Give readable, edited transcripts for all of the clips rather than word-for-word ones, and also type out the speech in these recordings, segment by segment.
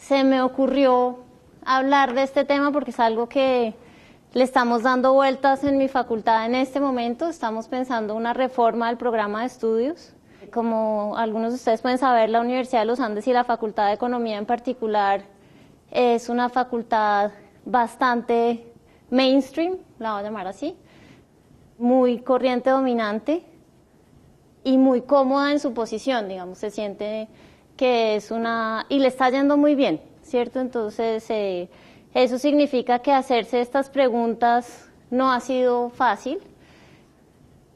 se me ocurrió hablar de este tema porque es algo que le estamos dando vueltas en mi facultad en este momento. Estamos pensando una reforma del programa de estudios. Como algunos de ustedes pueden saber, la Universidad de los Andes y la Facultad de Economía en particular es una facultad bastante mainstream, la voy a llamar así, muy corriente dominante y muy cómoda en su posición, digamos, se siente que es y le está yendo muy bien, ¿cierto? Entonces, eso significa que hacerse estas preguntas no ha sido fácil.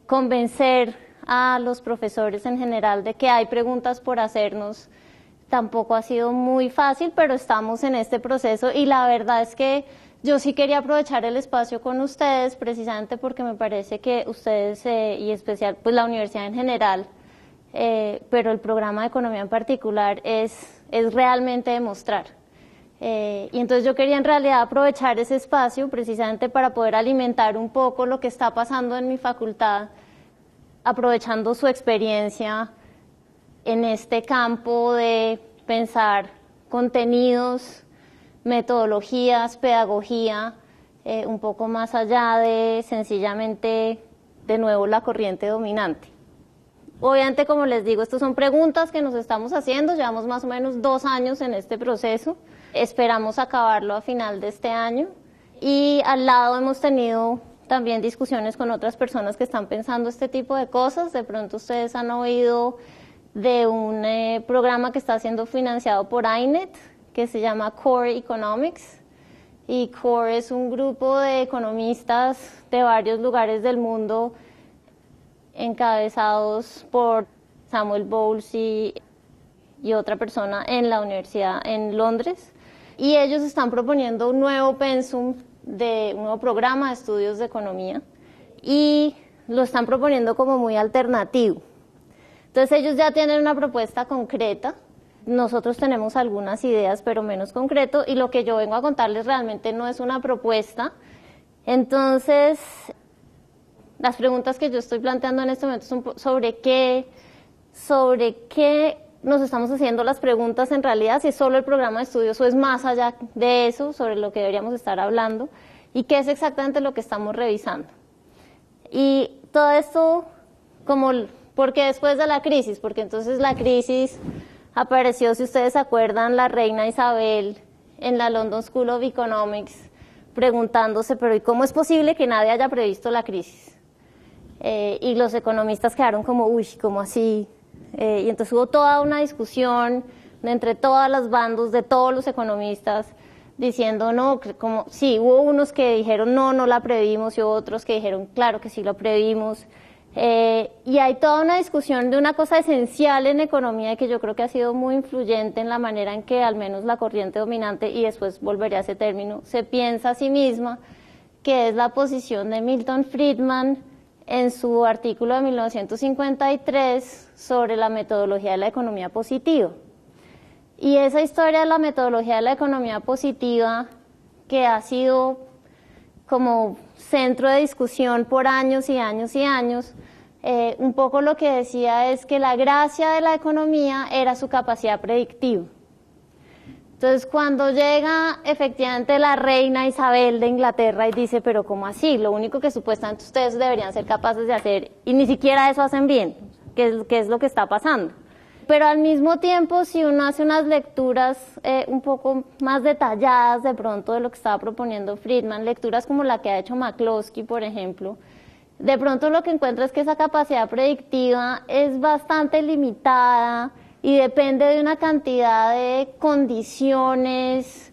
Convencer a los profesores en general de que hay preguntas por hacernos tampoco ha sido muy fácil, pero estamos en este proceso y la verdad es que yo sí quería aprovechar el espacio con ustedes precisamente porque me parece que ustedes y especial pues la universidad en general, pero el programa de economía en particular es realmente demostrar. Y entonces yo quería en realidad aprovechar ese espacio precisamente para poder alimentar un poco lo que está pasando en mi facultad, aprovechando su experiencia en este campo de pensar contenidos, metodologías, pedagogía, un poco más allá de sencillamente, de nuevo, la corriente dominante. Obviamente, como les digo, estas son preguntas que nos estamos haciendo, llevamos más o menos 2 años en este proceso, esperamos acabarlo a final de este año y al lado hemos tenido también discusiones con otras personas que están pensando este tipo de cosas. De pronto ustedes han oído de un programa que está siendo financiado por INET, que se llama Core Economics, y Core es un grupo de economistas de varios lugares del mundo encabezados por Samuel Bowles y otra persona en la universidad en Londres, y ellos están proponiendo un nuevo pensum, un nuevo programa de estudios de economía, y lo están proponiendo como muy alternativo. Entonces ellos ya tienen una propuesta concreta. Nosotros tenemos algunas ideas, pero menos concreto, y lo que yo vengo a contarles realmente no es una propuesta. Entonces, las preguntas que yo estoy planteando en este momento son sobre qué nos estamos haciendo las preguntas en realidad, si es solo el programa de estudios o es más allá de eso, sobre lo que deberíamos estar hablando, y qué es exactamente lo que estamos revisando. Y todo esto, ¿por qué después de la crisis? Porque entonces la crisis apareció, si ustedes se acuerdan, la reina Isabel en la London School of Economics preguntándose, pero ¿y cómo es posible que nadie haya previsto la crisis? Y los economistas quedaron como, uy, ¿cómo así? Y entonces hubo toda una discusión entre todas las bandos de todos los economistas diciendo, no, como, sí, hubo unos que dijeron, no la previmos, y otros que dijeron, claro que sí lo previmos. Y hay toda una discusión de una cosa esencial en economía que yo creo que ha sido muy influyente en la manera en que al menos la corriente dominante, y después volveré a ese término, se piensa a sí misma, que es la posición de Milton Friedman en su artículo de 1953 sobre la metodología de la economía positiva. Y esa historia de la metodología de la economía positiva, que ha sido como centro de discusión por años y años y años, un poco lo que decía es que la gracia de la economía era su capacidad predictiva. Entonces, cuando llega efectivamente la reina Isabel de Inglaterra y dice, pero ¿cómo así? Lo único que supuestamente ustedes deberían ser capaces de hacer, y ni siquiera eso hacen bien, ¿qué es lo que está pasando? Pero al mismo tiempo, si uno hace unas lecturas un poco más detalladas de pronto de lo que estaba proponiendo Friedman, lecturas como la que ha hecho McCloskey, por ejemplo, de pronto lo que encuentra es que esa capacidad predictiva es bastante limitada y depende de una cantidad de condiciones,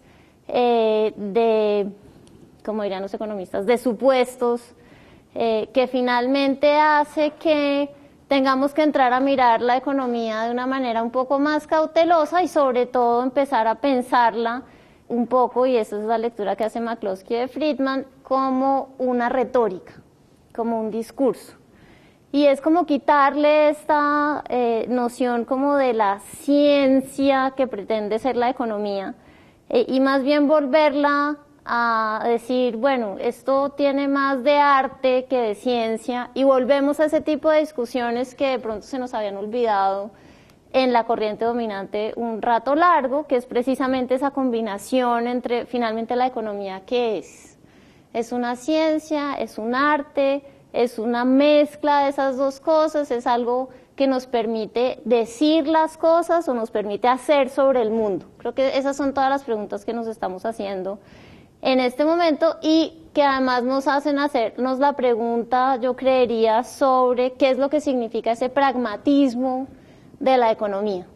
como dirían los economistas, de supuestos, que finalmente hace que tengamos que entrar a mirar la economía de una manera un poco más cautelosa y sobre todo empezar a pensarla un poco, y esa es la lectura que hace McCloskey de Friedman, como una retórica, como un discurso. Y es como quitarle esta noción como de la ciencia que pretende ser la economía y más bien volverla a decir, bueno, esto tiene más de arte que de ciencia, y volvemos a ese tipo de discusiones que de pronto se nos habían olvidado en la corriente dominante un rato largo, que es precisamente esa combinación entre finalmente la economía, ¿qué es? Es una ciencia, es un arte, es una mezcla de esas dos cosas, es algo que nos permite decir las cosas o nos permite hacer sobre el mundo. Creo que esas son todas las preguntas que nos estamos haciendo en este momento y que además nos hacen hacernos la pregunta, yo creería, sobre qué es lo que significa ese pragmatismo de la economía.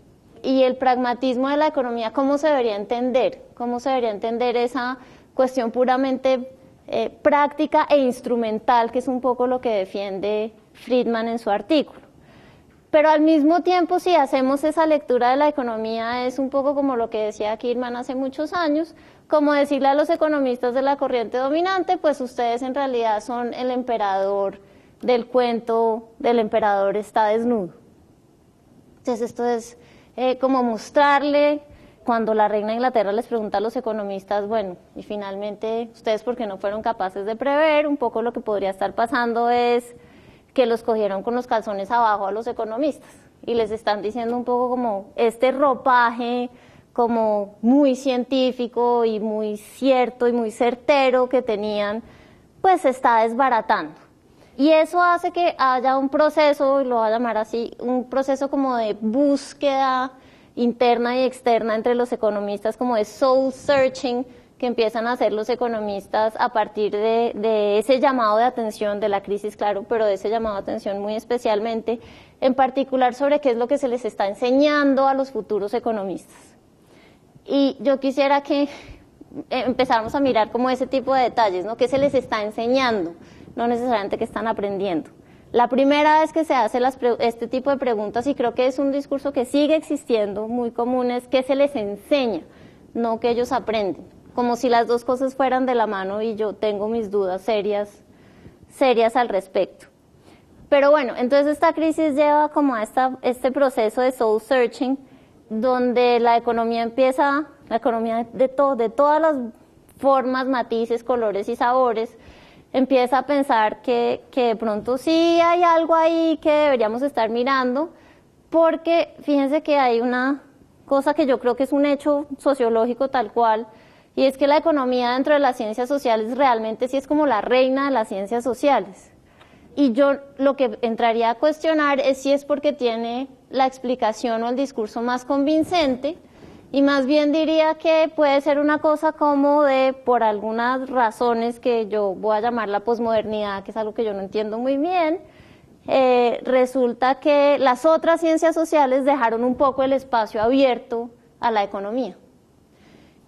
Y el pragmatismo de la economía, ¿cómo se debería entender? ¿Cómo se debería entender esa cuestión puramente práctica e instrumental, que es un poco lo que defiende Friedman en su artículo? Pero al mismo tiempo, si hacemos esa lectura de la economía, es un poco como lo que decía Kirman hace muchos años, como decirle a los economistas de la corriente dominante, pues ustedes en realidad son el emperador del cuento del emperador está desnudo. Entonces esto es como mostrarle, cuando la reina de Inglaterra les pregunta a los economistas, bueno, y finalmente ustedes porque no fueron capaces de prever, un poco lo que podría estar pasando es que los cogieron con los calzones abajo a los economistas y les están diciendo un poco como este ropaje como muy científico y muy cierto y muy certero que tenían, pues se está desbaratando. Y eso hace que haya un proceso, y lo voy a llamar así, un proceso como de búsqueda interna y externa entre los economistas, como de soul searching, que empiezan a hacer los economistas a partir de ese llamado de atención, de la crisis, claro, pero de ese llamado de atención muy especialmente, en particular sobre qué es lo que se les está enseñando a los futuros economistas. Y yo quisiera que empezáramos a mirar como ese tipo de detalles, ¿no? ¿Qué se les está enseñando? No necesariamente que están aprendiendo. La primera vez que se hace este tipo de preguntas, y creo que es un discurso que sigue existiendo, muy común, es que se les enseña, no que ellos aprenden. Como si las dos cosas fueran de la mano y yo tengo mis dudas serias al respecto. Pero bueno, entonces esta crisis lleva como a este proceso de soul searching, donde la economía empieza, la economía de todas las formas, matices, colores y sabores, empieza a pensar que de pronto sí hay algo ahí que deberíamos estar mirando, porque fíjense que hay una cosa que yo creo que es un hecho sociológico tal cual, y es que la economía dentro de las ciencias sociales realmente sí es como la reina de las ciencias sociales. Y yo lo que entraría a cuestionar es si es porque tiene la explicación o el discurso más convincente, y más bien diría que puede ser una cosa como de, por algunas razones que yo voy a llamar la posmodernidad, que es algo que yo no entiendo muy bien, resulta que las otras ciencias sociales dejaron un poco el espacio abierto a la economía.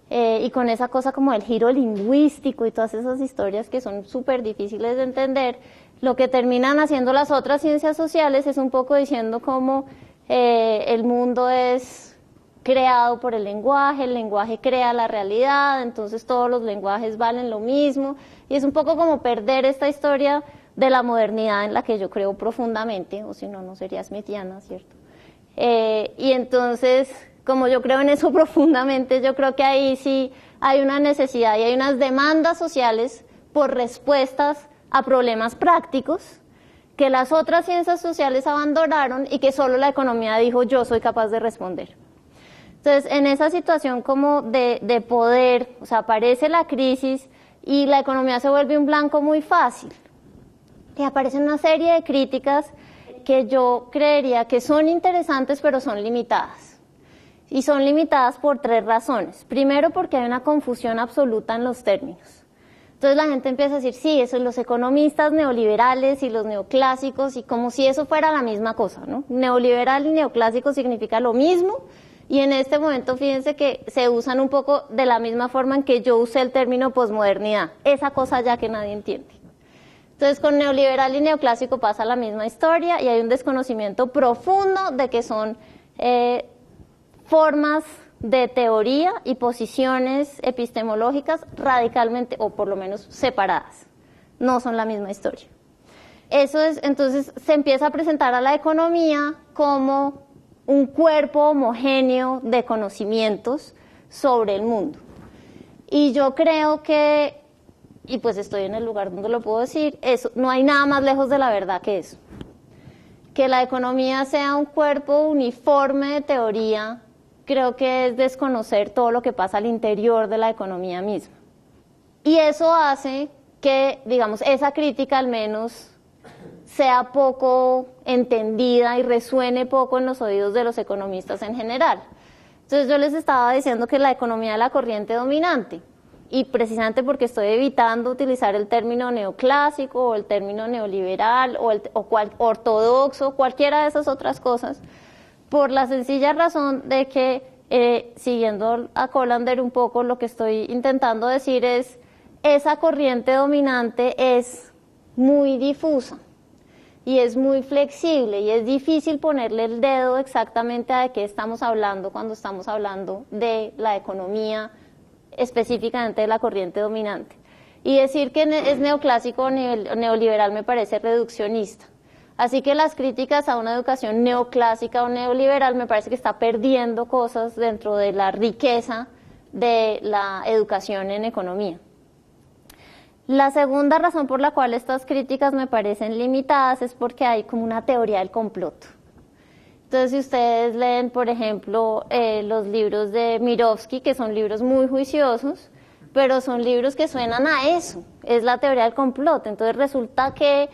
Y con esa cosa como el giro lingüístico y todas esas historias que son súper difíciles de entender, lo que terminan haciendo las otras ciencias sociales es un poco diciendo como el mundo es creado por el lenguaje crea la realidad, entonces todos los lenguajes valen lo mismo, y es un poco como perder esta historia de la modernidad en la que yo creo profundamente, o si no, no sería smithiana, ¿cierto? Y entonces, como yo creo en eso profundamente, yo creo que ahí sí hay una necesidad y hay unas demandas sociales por respuestas a problemas prácticos que las otras ciencias sociales abandonaron y que solo la economía dijo yo soy capaz de responder. Entonces, en esa situación como de poder, o sea, aparece la crisis y la economía se vuelve un blanco muy fácil. Y aparecen una serie de críticas que yo creería que son interesantes, pero son limitadas. Y son limitadas por tres razones. Primero, porque hay una confusión absoluta en los términos. Entonces la gente empieza a decir, sí, eso los economistas neoliberales y los neoclásicos, y como si eso fuera la misma cosa, ¿no? Neoliberal y neoclásico significa lo mismo, y en este momento fíjense que se usan un poco de la misma forma en que yo usé el término posmodernidad, esa cosa ya que nadie entiende. Entonces con neoliberal y neoclásico pasa la misma historia y hay un desconocimiento profundo de que son formas de teoría y posiciones epistemológicas radicalmente, o por lo menos separadas, no son la misma historia. Eso es, entonces se empieza a presentar a la economía como un cuerpo homogéneo de conocimientos sobre el mundo. Y yo creo que, y pues estoy en el lugar donde lo puedo decir, eso, no hay nada más lejos de la verdad que eso. que la economía sea un cuerpo uniforme de teoría, creo que es desconocer todo lo que pasa al interior de la economía misma. Y eso hace que, digamos, esa crítica al menos sea poco entendida y resuene poco en los oídos de los economistas en general. Entonces yo les estaba diciendo que la economía es la corriente dominante, y precisamente porque estoy evitando utilizar el término neoclásico o el término neoliberal o ortodoxo, cualquiera de esas otras cosas, por la sencilla razón de que, siguiendo a Colander un poco, lo que estoy intentando decir es, esa corriente dominante es muy difusa y es muy flexible y es difícil ponerle el dedo exactamente a de qué estamos hablando cuando estamos hablando de la economía, específicamente de la corriente dominante. Y decir que es neoclásico o neoliberal me parece reduccionista. Así que las críticas a una educación neoclásica o neoliberal me parece que está perdiendo cosas dentro de la riqueza de la educación en economía. La segunda razón por la cual estas críticas me parecen limitadas es porque hay como una teoría del complot. Entonces, si ustedes leen, por ejemplo, los libros de Mirovsky, que son libros muy juiciosos, pero son libros que suenan a eso, es la teoría del complot. Entonces resulta que,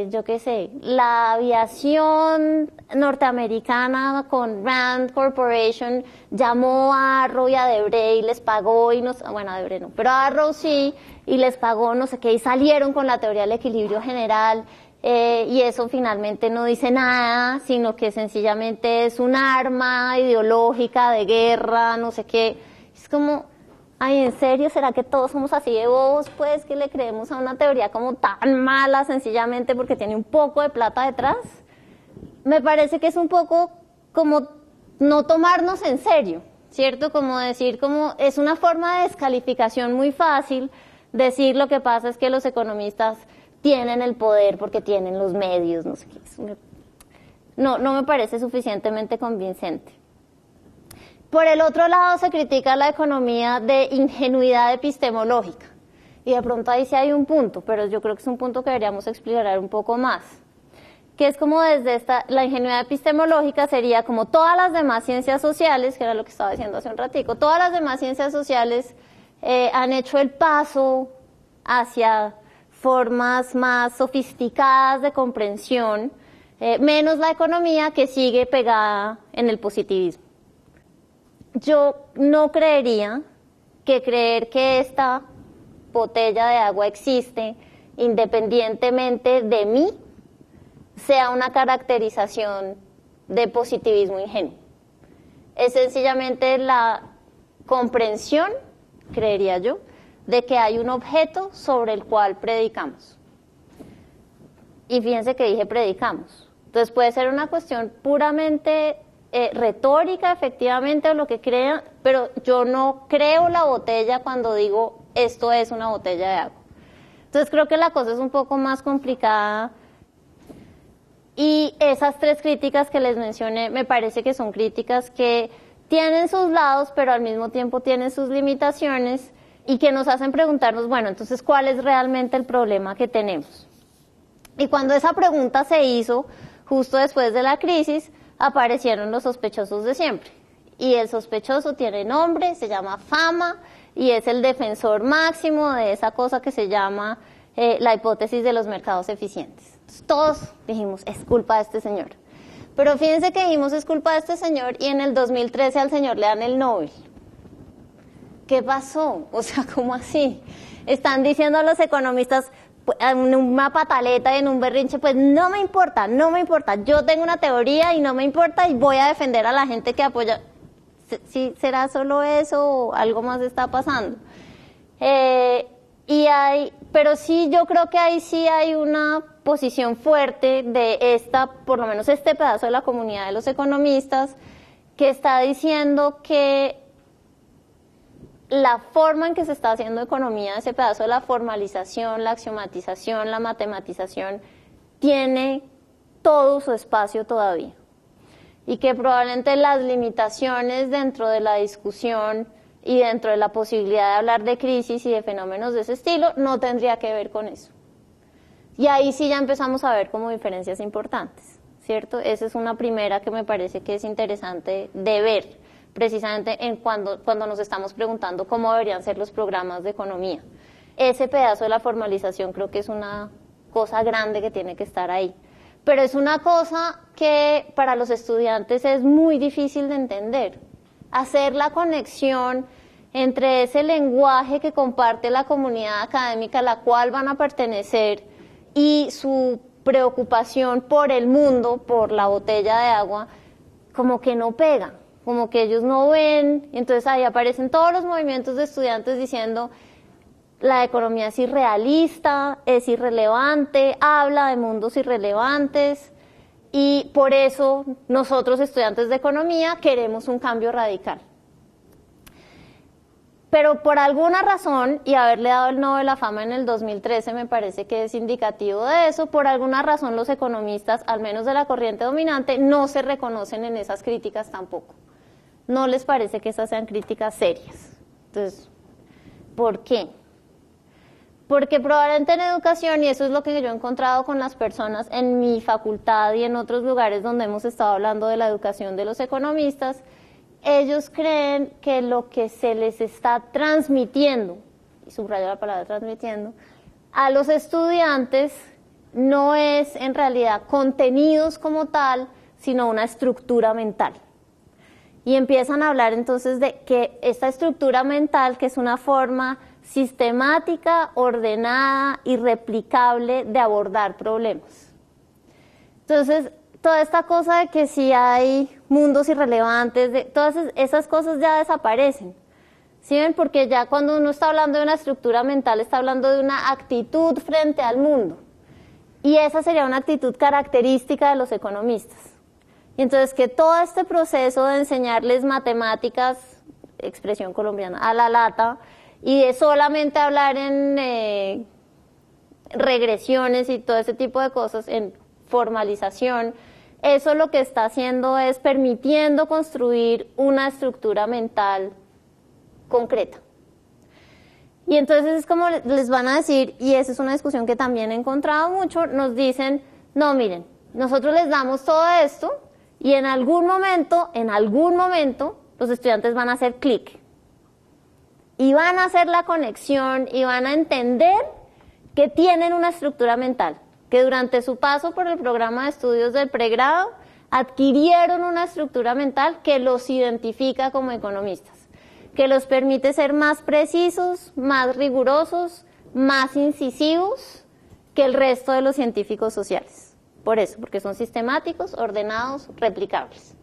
yo qué sé, la aviación norteamericana con Rand Corporation llamó a Arrow y a Debré y les pagó, bueno, a Debré no, pero a Arrow sí, y les pagó no sé qué, y salieron con la teoría del equilibrio general, y eso finalmente no dice nada, sino que sencillamente es un arma ideológica de guerra, no sé qué. Es como, ay, ¿en serio? ¿Será que todos somos así de bobos, pues, que le creemos a una teoría como tan mala, sencillamente porque tiene un poco de plata detrás? Me parece que es un poco como no tomarnos en serio, ¿cierto? Como decir, como es una forma de descalificación muy fácil, decir lo que pasa es que los economistas tienen el poder porque tienen los medios, no sé qué. No me parece suficientemente convincente. Por el otro lado, se critica la economía de ingenuidad epistemológica. Y de pronto ahí sí hay un punto, pero yo creo que es un punto que deberíamos explorar un poco más. Que es como desde la ingenuidad epistemológica sería como todas las demás ciencias sociales, que era lo que estaba diciendo hace un ratico, todas las demás ciencias sociales han hecho el paso hacia formas más sofisticadas de comprensión, menos la economía, que sigue pegada en el positivismo. Yo no creería que creer que esta botella de agua existe independientemente de mí sea una caracterización de positivismo ingenuo. Es sencillamente la comprensión, creería yo, de que hay un objeto sobre el cual predicamos. Y fíjense que dije predicamos. Entonces puede ser una cuestión puramente retórica, efectivamente, o lo que crean, pero yo no creo la botella cuando digo esto es una botella de agua. Entonces creo que la cosa es un poco más complicada. Y esas tres críticas que les mencioné me parece que son críticas que tienen sus lados, pero al mismo tiempo tienen sus limitaciones y que nos hacen preguntarnos, bueno, entonces, ¿cuál es realmente el problema que tenemos? Y cuando esa pregunta se hizo, justo después de la crisis, aparecieron los sospechosos de siempre. Y el sospechoso tiene nombre, se llama fama, y es el defensor máximo de esa cosa que se llama la hipótesis de los mercados eficientes. Entonces, todos dijimos, es culpa de este señor. Pero fíjense que dijimos, es culpa de este señor, y en el 2013 al señor le dan el Nobel. ¿Qué pasó? O sea, ¿cómo así? Están diciendo a los economistas en una pataleta y en un berrinche, pues no me importa, yo tengo una teoría y no me importa y voy a defender a la gente que apoya. ¿Sí, será solo eso o algo más está pasando? Pero sí, yo creo que ahí sí hay una posición fuerte de por lo menos este pedazo de la comunidad de los economistas, que está diciendo que la forma en que se está haciendo economía, ese pedazo de la formalización, la axiomatización, la matematización, tiene todo su espacio todavía. Y que probablemente las limitaciones dentro de la discusión y dentro de la posibilidad de hablar de crisis y de fenómenos de ese estilo no tendría que ver con eso. Y ahí sí ya empezamos a ver como diferencias importantes, ¿cierto? Esa es una primera que me parece que es interesante de ver, precisamente en cuando nos estamos preguntando cómo deberían ser los programas de economía. Ese pedazo de la formalización creo que es una cosa grande que tiene que estar ahí. Pero es una cosa que para los estudiantes es muy difícil de entender. Hacer la conexión entre ese lenguaje que comparte la comunidad académica a la cual van a pertenecer y su preocupación por el mundo, por la botella de agua, como que no pega, como que ellos no ven. Entonces ahí aparecen todos los movimientos de estudiantes diciendo la economía es irrealista, es irrelevante, habla de mundos irrelevantes y por eso nosotros estudiantes de economía queremos un cambio radical. Pero por alguna razón, y haberle dado el Nobel de la Fama en el 2013 me parece que es indicativo de eso, por alguna razón los economistas, al menos de la corriente dominante, no se reconocen en esas críticas tampoco. No les parece que esas sean críticas serias. Entonces, ¿por qué? Porque probablemente en educación, y eso es lo que yo he encontrado con las personas en mi facultad y en otros lugares donde hemos estado hablando de la educación de los economistas, ellos creen que lo que se les está transmitiendo, y subrayo la palabra transmitiendo, a los estudiantes no es en realidad contenidos como tal, sino una estructura mental. Y empiezan a hablar entonces de que esta estructura mental, que es una forma sistemática, ordenada y replicable de abordar problemas. Entonces, toda esta cosa de que si hay mundos irrelevantes, todas esas cosas ya desaparecen. ¿Sí ven? Porque ya cuando uno está hablando de una estructura mental, está hablando de una actitud frente al mundo. Y esa sería una actitud característica de los economistas. Y entonces que todo este proceso de enseñarles matemáticas, expresión colombiana, a la lata, y de solamente hablar en regresiones y todo ese tipo de cosas, en formalización, eso lo que está haciendo es permitiendo construir una estructura mental concreta. Y entonces es como les van a decir, y esa es una discusión que también he encontrado mucho, nos dicen, no, miren, nosotros les damos todo esto y en algún momento, los estudiantes van a hacer clic. Y van a hacer la conexión y van a entender que tienen una estructura mental, que durante su paso por el programa de estudios del pregrado adquirieron una estructura mental que los identifica como economistas, que los permite ser más precisos, más rigurosos, más incisivos que el resto de los científicos sociales. Por eso, porque son sistemáticos, ordenados, replicables.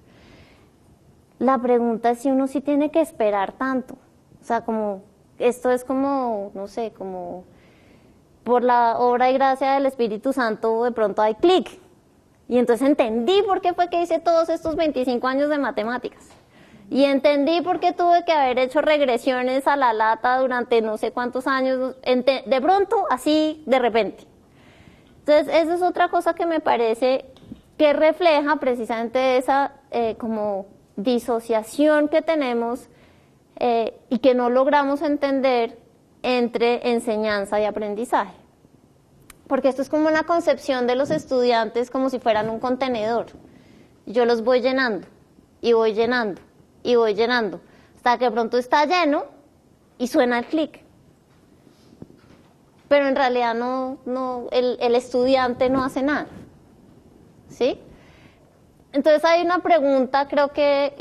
La pregunta es si uno sí tiene que esperar tanto. O sea, como, esto es como, no sé, como por la obra y gracia del Espíritu Santo de pronto hay clic. Y entonces entendí por qué fue que hice todos estos 25 años de matemáticas. Y entendí por qué tuve que haber hecho regresiones a la lata durante no sé cuántos años, de pronto, así, de repente. Entonces, eso es otra cosa que me parece que refleja precisamente esa como disociación que tenemos y que no logramos entender entre enseñanza y aprendizaje. Porque esto es como una concepción de los estudiantes como si fueran un contenedor. Yo los voy llenando, y voy llenando, y voy llenando, hasta que de pronto está lleno y suena el clic. Pero en realidad el estudiante no hace nada. ¿Sí? Entonces hay una pregunta, creo que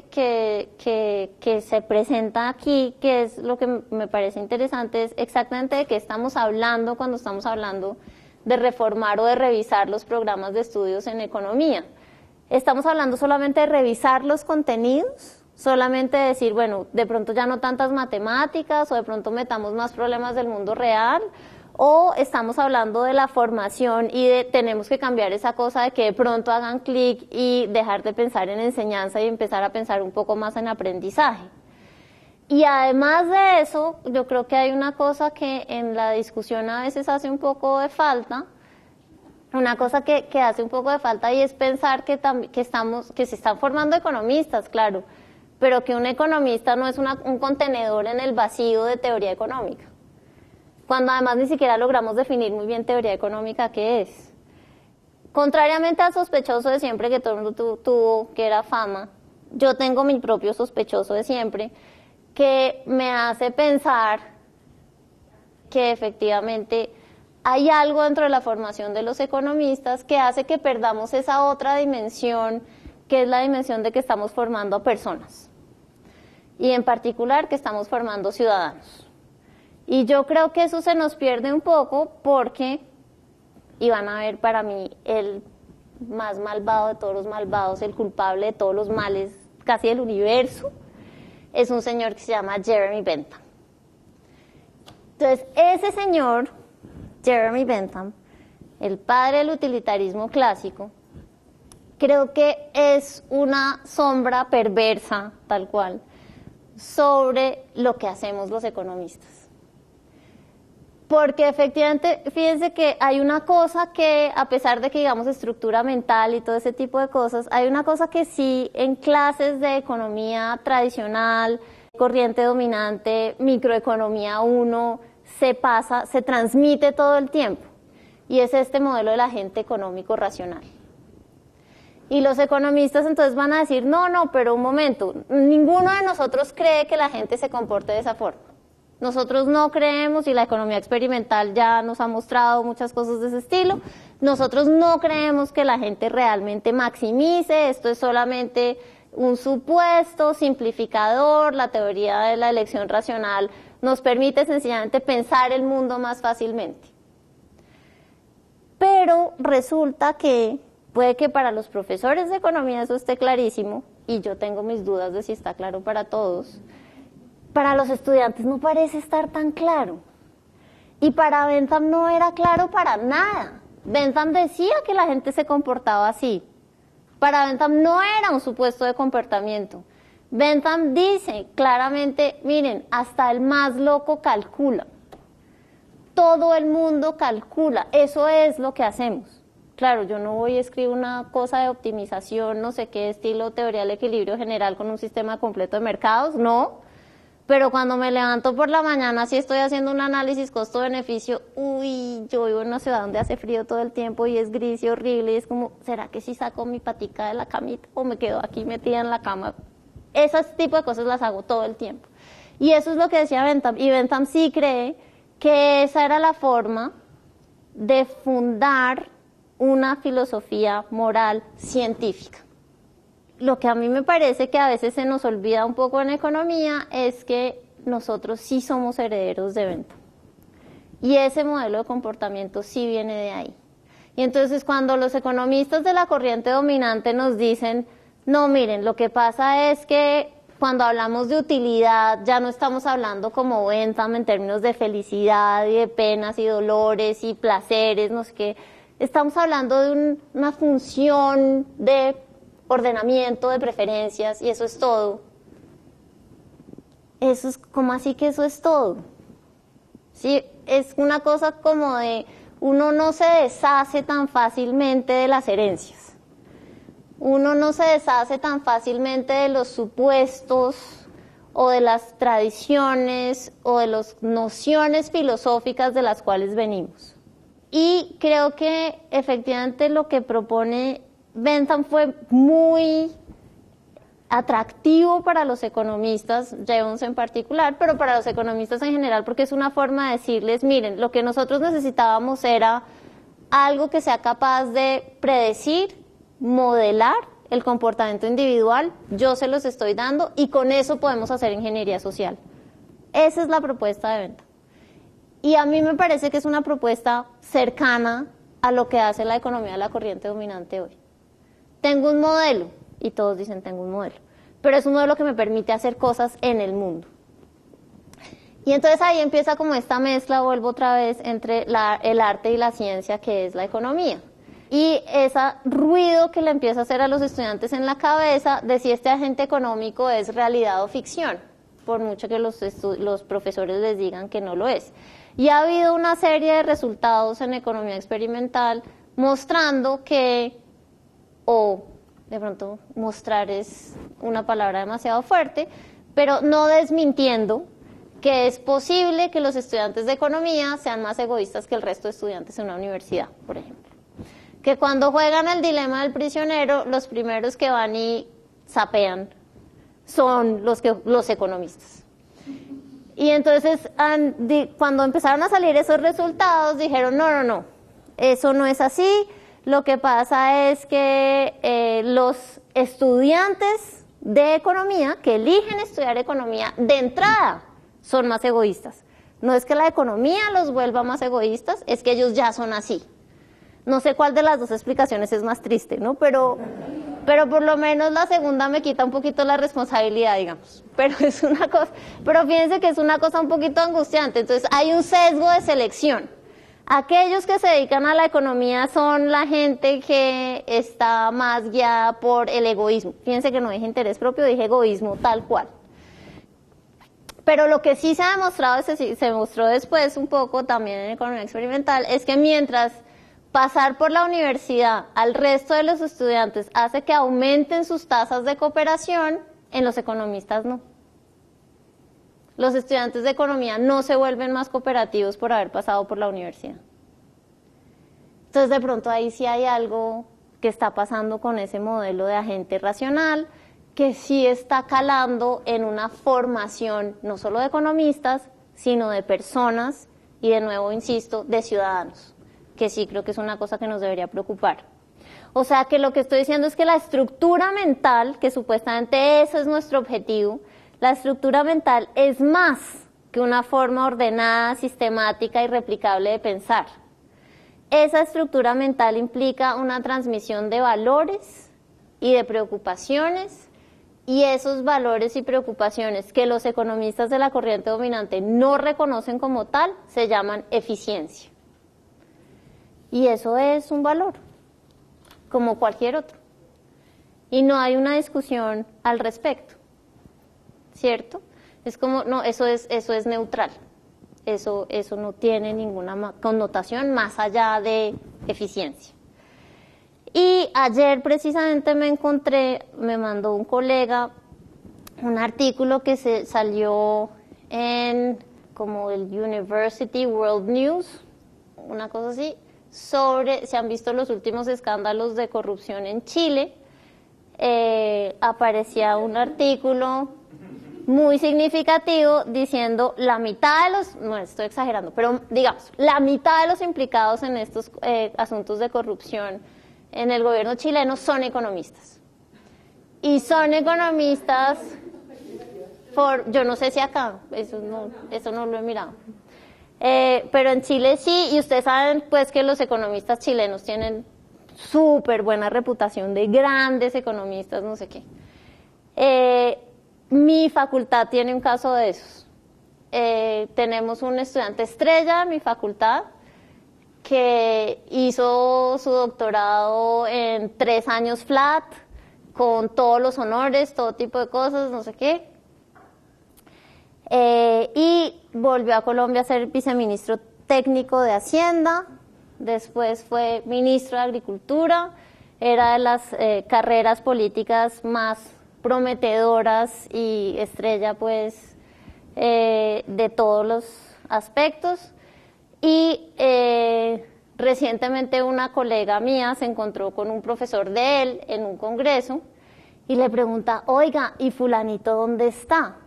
se presenta aquí, que es lo que me parece interesante, es exactamente de qué estamos hablando cuando estamos hablando de reformar o de revisar los programas de estudios en economía. ¿Estamos hablando solamente de revisar los contenidos? ¿Solamente de decir, bueno, de pronto ya no tantas matemáticas o de pronto metamos más problemas del mundo real? ¿O estamos hablando de la formación y de tenemos que cambiar esa cosa de que de pronto hagan clic y dejar de pensar en enseñanza y empezar a pensar un poco más en aprendizaje? Y además de eso, yo creo que hay una cosa que en la discusión a veces hace un poco de falta, una cosa que hace un poco de falta y es pensar que se están formando economistas, claro, pero que un economista no es un contenedor en el vacío de teoría económica. cuando además ni siquiera logramos definir muy bien teoría económica qué es. Contrariamente al sospechoso de siempre que todo el mundo tuvo, que era fama, yo tengo mi propio sospechoso de siempre, que me hace pensar que efectivamente hay algo dentro de la formación de los economistas que hace que perdamos esa otra dimensión, que es la dimensión de que estamos formando a personas. Y en particular que estamos formando ciudadanos. Y yo creo que eso se nos pierde un poco porque, y van a ver para mí el más malvado de todos los malvados, el culpable de todos los males casi del universo, es un señor que se llama Jeremy Bentham. Entonces, ese señor, Jeremy Bentham, el padre del utilitarismo clásico, creo que es una sombra perversa, tal cual, sobre lo que hacemos los economistas. Porque efectivamente, fíjense que hay una cosa que, a pesar de que digamos estructura mental y todo ese tipo de cosas, hay una cosa que sí en clases de economía tradicional, corriente dominante, microeconomía 1, se transmite todo el tiempo. Y es este modelo del agente económico racional. Y los economistas entonces van a decir, no, pero un momento, ninguno de nosotros cree que la gente se comporte de esa forma. Nosotros no creemos, y la economía experimental ya nos ha mostrado muchas cosas de ese estilo, nosotros no creemos que la gente realmente maximice, esto es solamente un supuesto simplificador, la teoría de la elección racional nos permite sencillamente pensar el mundo más fácilmente. Pero resulta que puede que para los profesores de economía eso esté clarísimo, y yo tengo mis dudas de si está claro para todos. Para los estudiantes no parece estar tan claro. Y para Bentham no era claro para nada. Bentham decía que la gente se comportaba así. Para Bentham no era un supuesto de comportamiento. Bentham dice claramente, miren, hasta el más loco calcula. Todo el mundo calcula. Eso es lo que hacemos. Claro, yo no voy a escribir una cosa de optimización, no sé qué estilo, teoría del equilibrio general con un sistema completo de mercados, no. Pero cuando me levanto por la mañana, si estoy haciendo un análisis costo-beneficio, yo vivo en una ciudad donde hace frío todo el tiempo y es gris y horrible, y es como, ¿será que si saco mi patica de la camita o me quedo aquí metida en la cama? Ese tipo de cosas las hago todo el tiempo. Y eso es lo que decía Bentham, y Bentham sí cree que esa era la forma de fundar una filosofía moral científica. Lo que a mí me parece que a veces se nos olvida un poco en economía es que nosotros sí somos herederos de Bentham. Y ese modelo de comportamiento sí viene de ahí. Y entonces cuando los economistas de la corriente dominante nos dicen, no, miren, lo que pasa es que cuando hablamos de utilidad ya no estamos hablando como Bentham en términos de felicidad y de penas y dolores y placeres, no sé qué. Estamos hablando de una función de ordenamiento de preferencias y eso es todo. Eso es como así que eso es todo. Sí, es una cosa como de uno no se deshace tan fácilmente de las herencias. Uno no se deshace tan fácilmente de los supuestos o de las tradiciones o de las nociones filosóficas de las cuales venimos. Y creo que efectivamente lo que propone Bentham fue muy atractivo para los economistas, Jevons en particular, pero para los economistas en general, porque es una forma de decirles, miren, lo que nosotros necesitábamos era algo que sea capaz de predecir, modelar el comportamiento individual, yo se los estoy dando y con eso podemos hacer ingeniería social. Esa es la propuesta de Bentham. Y a mí me parece que es una propuesta cercana a lo que hace la economía de la corriente dominante hoy. Tengo un modelo, y todos dicen tengo un modelo, pero es un modelo que me permite hacer cosas en el mundo. Y entonces ahí empieza como esta mezcla, vuelvo otra vez, entre el arte y la ciencia, que es la economía. Y ese ruido que le empieza a hacer a los estudiantes en la cabeza de si este agente económico es realidad o ficción, por mucho que los profesores les digan que no lo es. Y ha habido una serie de resultados en economía experimental mostrando que, o de pronto mostrar es una palabra demasiado fuerte, pero no desmintiendo que es posible que los estudiantes de economía sean más egoístas que el resto de estudiantes en una universidad, por ejemplo. Que cuando juegan el dilema del prisionero, los primeros que van y sapean son los economistas. Y entonces, cuando empezaron a salir esos resultados, dijeron, no, eso no es así. Lo que pasa es que los estudiantes de economía que eligen estudiar economía de entrada son más egoístas. No es que la economía los vuelva más egoístas, es que ellos ya son así. No sé cuál de las dos explicaciones es más triste, ¿no? Pero por lo menos la segunda me quita un poquito la responsabilidad, digamos. Pero fíjense que es una cosa un poquito angustiante. Entonces hay un sesgo de selección. Aquellos que se dedican a la economía son la gente que está más guiada por el egoísmo. Fíjense que no dije interés propio, dije egoísmo tal cual. Pero lo que sí se ha demostrado, se demostró después un poco también en economía experimental, es que mientras pasar por la universidad al resto de los estudiantes hace que aumenten sus tasas de cooperación, en los economistas no. Los estudiantes de economía no se vuelven más cooperativos por haber pasado por la universidad. Entonces, de pronto ahí sí hay algo que está pasando con ese modelo de agente racional, que sí está calando en una formación no solo de economistas, sino de personas y, de nuevo, insisto, de ciudadanos, que sí creo que es una cosa que nos debería preocupar. O sea, que lo que estoy diciendo es que la estructura mental, que supuestamente ese es nuestro objetivo, la estructura mental es más que una forma ordenada, sistemática y replicable de pensar. Esa estructura mental implica una transmisión de valores y de preocupaciones, y esos valores y preocupaciones que los economistas de la corriente dominante no reconocen como tal, se llaman eficiencia. Y eso es un valor, como cualquier otro. Y no hay una discusión al respecto, ¿cierto? Es como, no, eso es neutral. Eso no tiene ninguna connotación más allá de eficiencia. Y ayer precisamente me mandó un colega un artículo que salió en como el University World News, una cosa así, se han visto los últimos escándalos de corrupción en Chile. Aparecía un artículo muy significativo diciendo la mitad de los, no estoy exagerando, pero digamos, la mitad de los implicados en estos asuntos de corrupción en el gobierno chileno son economistas. Y son economistas, yo no sé si acá, eso no lo he mirado. Pero en Chile sí, y ustedes saben pues que los economistas chilenos tienen súper buena reputación de grandes economistas, no sé qué. Mi facultad tiene un caso de esos. Tenemos un estudiante estrella en mi facultad que hizo su doctorado en 3 años flat, con todos los honores, todo tipo de cosas, no sé qué. Y volvió a Colombia a ser viceministro técnico de Hacienda, después fue ministro de Agricultura, era de las carreras políticas más prometedoras y estrella pues de todos los aspectos. Y recientemente una colega mía se encontró con un profesor de él en un congreso y le pregunta, oiga, ¿y fulanito dónde está?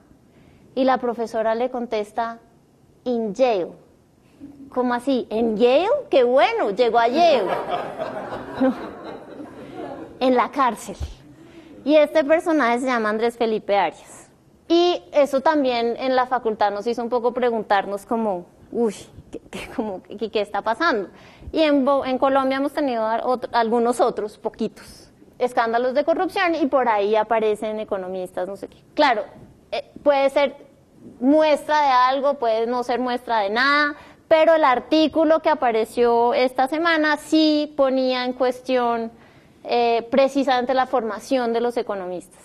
Y la profesora le contesta, in jail. ¿Cómo así? ¿En Yale? ¡Qué bueno! Llegó a Yale. No, en la cárcel. Y este personaje se llama Andrés Felipe Arias. Y eso también en la facultad nos hizo un poco preguntarnos como, uy, ¿qué está pasando? Y en Colombia hemos tenido algunos otros, poquitos, escándalos de corrupción y por ahí aparecen economistas, no sé qué. Claro, puede ser muestra de algo, puede no ser muestra de nada, pero el artículo que apareció esta semana sí ponía en cuestión precisamente la formación de los economistas.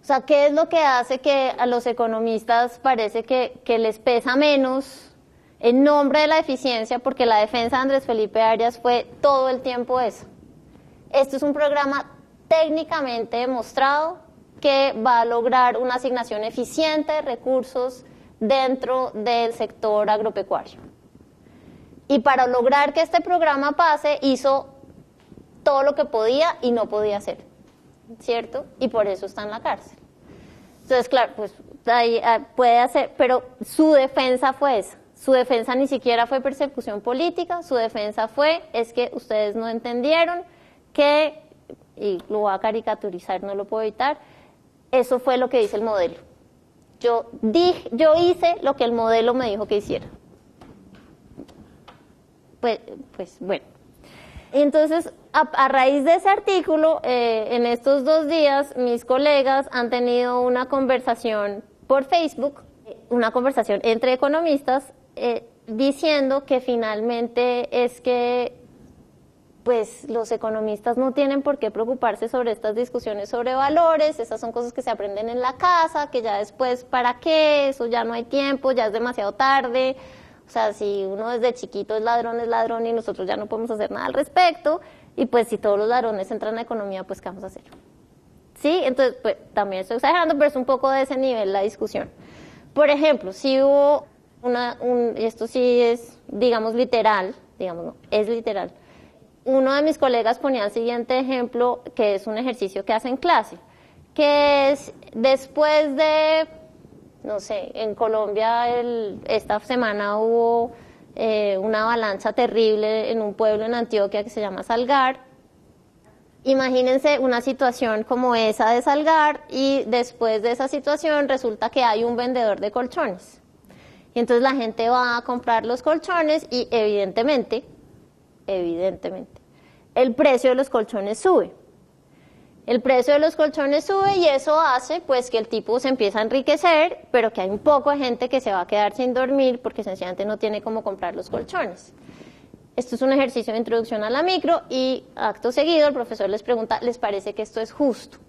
O sea, ¿qué es lo que hace que a los economistas parece que les pesa menos en nombre de la eficiencia? Porque la defensa de Andrés Felipe Arias fue todo el tiempo eso. Esto es un programa técnicamente demostrado que va a lograr una asignación eficiente de recursos dentro del sector agropecuario. Y para lograr que este programa pase, hizo todo lo que podía y no podía hacer, ¿cierto? Y por eso está en la cárcel. Entonces, claro, pues ahí puede hacer, pero su defensa fue esa. Su defensa ni siquiera fue persecución política, su defensa es que ustedes no entendieron que, y lo voy a caricaturizar, no lo puedo evitar, eso fue lo que dice el modelo. Yo hice lo que el modelo me dijo que hiciera. Pues bueno. Entonces, a raíz de ese artículo, en estos 2 días, mis colegas han tenido una conversación por Facebook, una conversación entre economistas, diciendo que finalmente es que pues los economistas no tienen por qué preocuparse sobre estas discusiones sobre valores, esas son cosas que se aprenden en la casa, que ya después, ¿para qué? Eso ya no hay tiempo, ya es demasiado tarde. O sea, si uno desde chiquito es ladrón y nosotros ya no podemos hacer nada al respecto, y pues si todos los ladrones entran a economía, pues ¿qué vamos a hacer? ¿Sí? Entonces, pues también estoy exagerando, pero es un poco de ese nivel la discusión. Por ejemplo, si hubo esto sí es, digamos, literal, digamos, no, es literal. Uno de mis colegas ponía el siguiente ejemplo, que es un ejercicio que hace en clase, que es después de, no sé, en Colombia esta semana hubo una avalancha terrible en un pueblo en Antioquia que se llama Salgar. Imagínense una situación como esa de Salgar y después de esa situación resulta que hay un vendedor de colchones. Y entonces la gente va a comprar los colchones y evidentemente, el precio de los colchones sube. El precio de los colchones sube y eso hace pues que el tipo se empieza a enriquecer, pero que hay un poco de gente que se va a quedar sin dormir porque sencillamente no tiene cómo comprar los colchones. Esto es un ejercicio de introducción a la micro y acto seguido el profesor les pregunta, ¿les parece que esto es justo?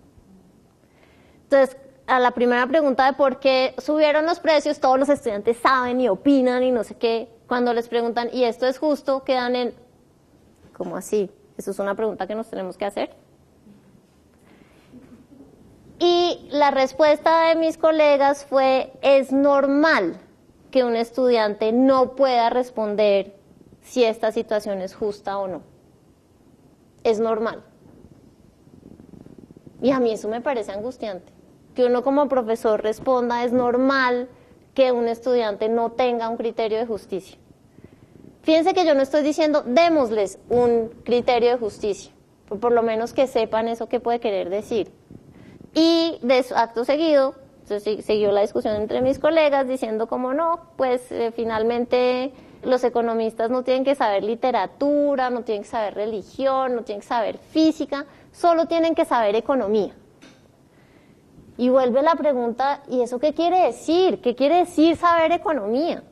Entonces, a la primera pregunta de por qué subieron los precios, todos los estudiantes saben y opinan y no sé qué. Cuando les preguntan, ¿y esto es justo? Quedan en, ¿cómo así? Eso es una pregunta que nos tenemos que hacer. Y la respuesta de mis colegas fue, es normal que un estudiante no pueda responder si esta situación es justa o no. Es normal. Y a mí eso me parece angustiante. Que uno como profesor responda, es normal que un estudiante no tenga un criterio de justicia. Fíjense que yo no estoy diciendo, démosles un criterio de justicia, por lo menos que sepan eso que puede querer decir. Y de acto seguido, entonces, siguió la discusión entre mis colegas diciendo como no, pues finalmente los economistas no tienen que saber literatura, no tienen que saber religión, no tienen que saber física, solo tienen que saber economía. Y vuelve la pregunta, ¿y eso qué quiere decir? ¿Qué quiere decir saber economía?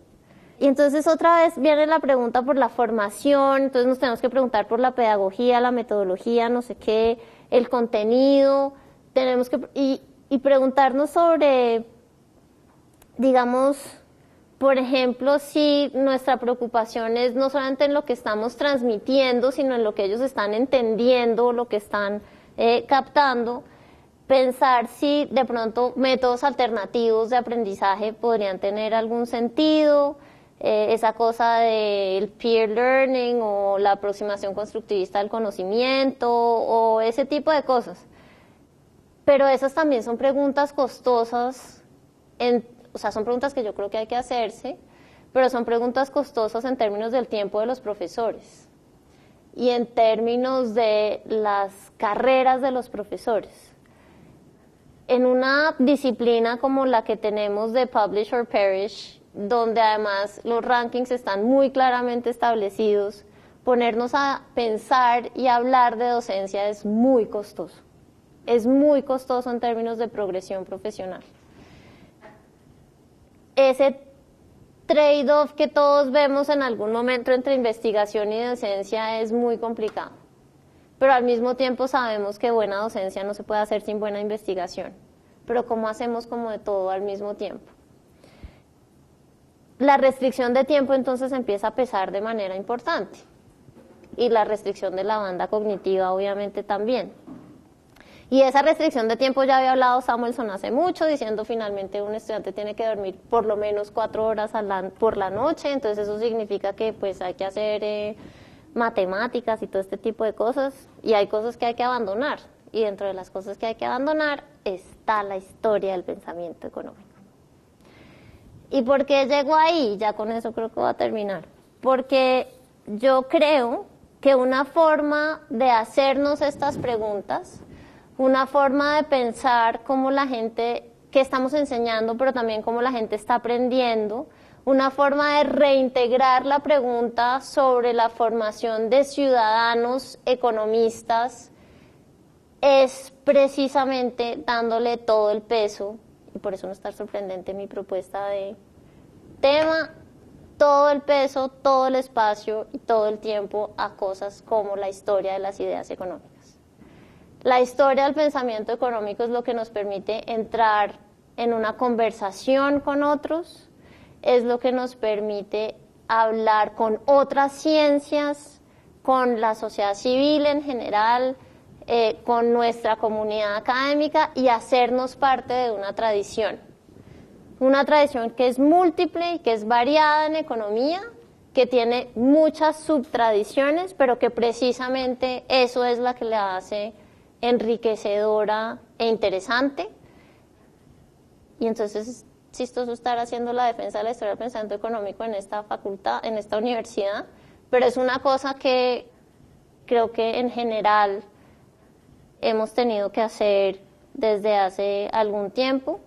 Y entonces otra vez viene la pregunta por la formación, entonces nos tenemos que preguntar por la pedagogía, la metodología, no sé qué, el contenido, tenemos que y preguntarnos sobre, digamos, por ejemplo, si nuestra preocupación es no solamente en lo que estamos transmitiendo, sino en lo que ellos están entendiendo, lo que están captando, pensar si de pronto métodos alternativos de aprendizaje podrían tener algún sentido, esa cosa del peer learning o la aproximación constructivista del conocimiento o ese tipo de cosas. Pero esas también son preguntas costosas, o sea, son preguntas que yo creo que hay que hacerse, pero son preguntas costosas en términos del tiempo de los profesores y en términos de las carreras de los profesores. En una disciplina como la que tenemos de Publish or Perish, donde además los rankings están muy claramente establecidos, ponernos a pensar y hablar de docencia es muy costoso. Es muy costoso en términos de progresión profesional. Ese trade-off que todos vemos en algún momento entre investigación y docencia es muy complicado. Pero al mismo tiempo sabemos que buena docencia no se puede hacer sin buena investigación. Pero ¿cómo hacemos como de todo al mismo tiempo? La restricción de tiempo entonces empieza a pesar de manera importante. Y la restricción de la banda cognitiva obviamente también. Y esa restricción de tiempo ya había hablado Samuelson hace mucho, diciendo finalmente un estudiante tiene que dormir por lo menos 4 horas por la noche, entonces eso significa que pues hay que hacer matemáticas y todo este tipo de cosas, y hay cosas que hay que abandonar, y dentro de las cosas que hay que abandonar está la historia del pensamiento económico. ¿Y por qué llego ahí? Ya con eso creo que voy a terminar. Porque yo creo que una forma de hacernos estas preguntas, una forma de pensar cómo la gente que estamos enseñando, pero también cómo la gente está aprendiendo, una forma de reintegrar la pregunta sobre la formación de ciudadanos economistas es precisamente dándole todo el peso, y por eso no está sorprendente mi propuesta de tema, todo el peso, todo el espacio y todo el tiempo a cosas como la historia de las ideas económicas. La historia del pensamiento económico es lo que nos permite entrar en una conversación con otros, es lo que nos permite hablar con otras ciencias, con la sociedad civil en general, con nuestra comunidad académica y hacernos parte de una tradición que es múltiple y que es variada en economía, que tiene muchas subtradiciones, pero que precisamente eso es la que le hace enriquecedora e interesante. Y entonces es chistoso estar haciendo la defensa de la historia del pensamiento económico en esta facultad, en esta universidad, pero es una cosa que creo que en general hemos tenido que hacer desde hace algún tiempo.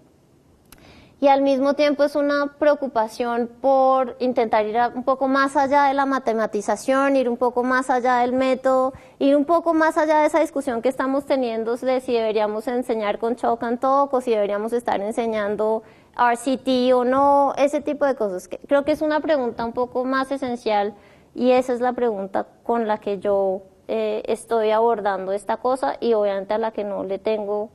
Y al mismo tiempo es una preocupación por intentar ir un poco más allá de la matematización, ir un poco más allá del método, ir un poco más allá de esa discusión que estamos teniendo de si deberíamos enseñar con Chalk and Talk o si deberíamos estar enseñando RCT o no, ese tipo de cosas. Creo que es una pregunta un poco más esencial y esa es la pregunta con la que yo estoy abordando esta cosa y obviamente a la que no le tengo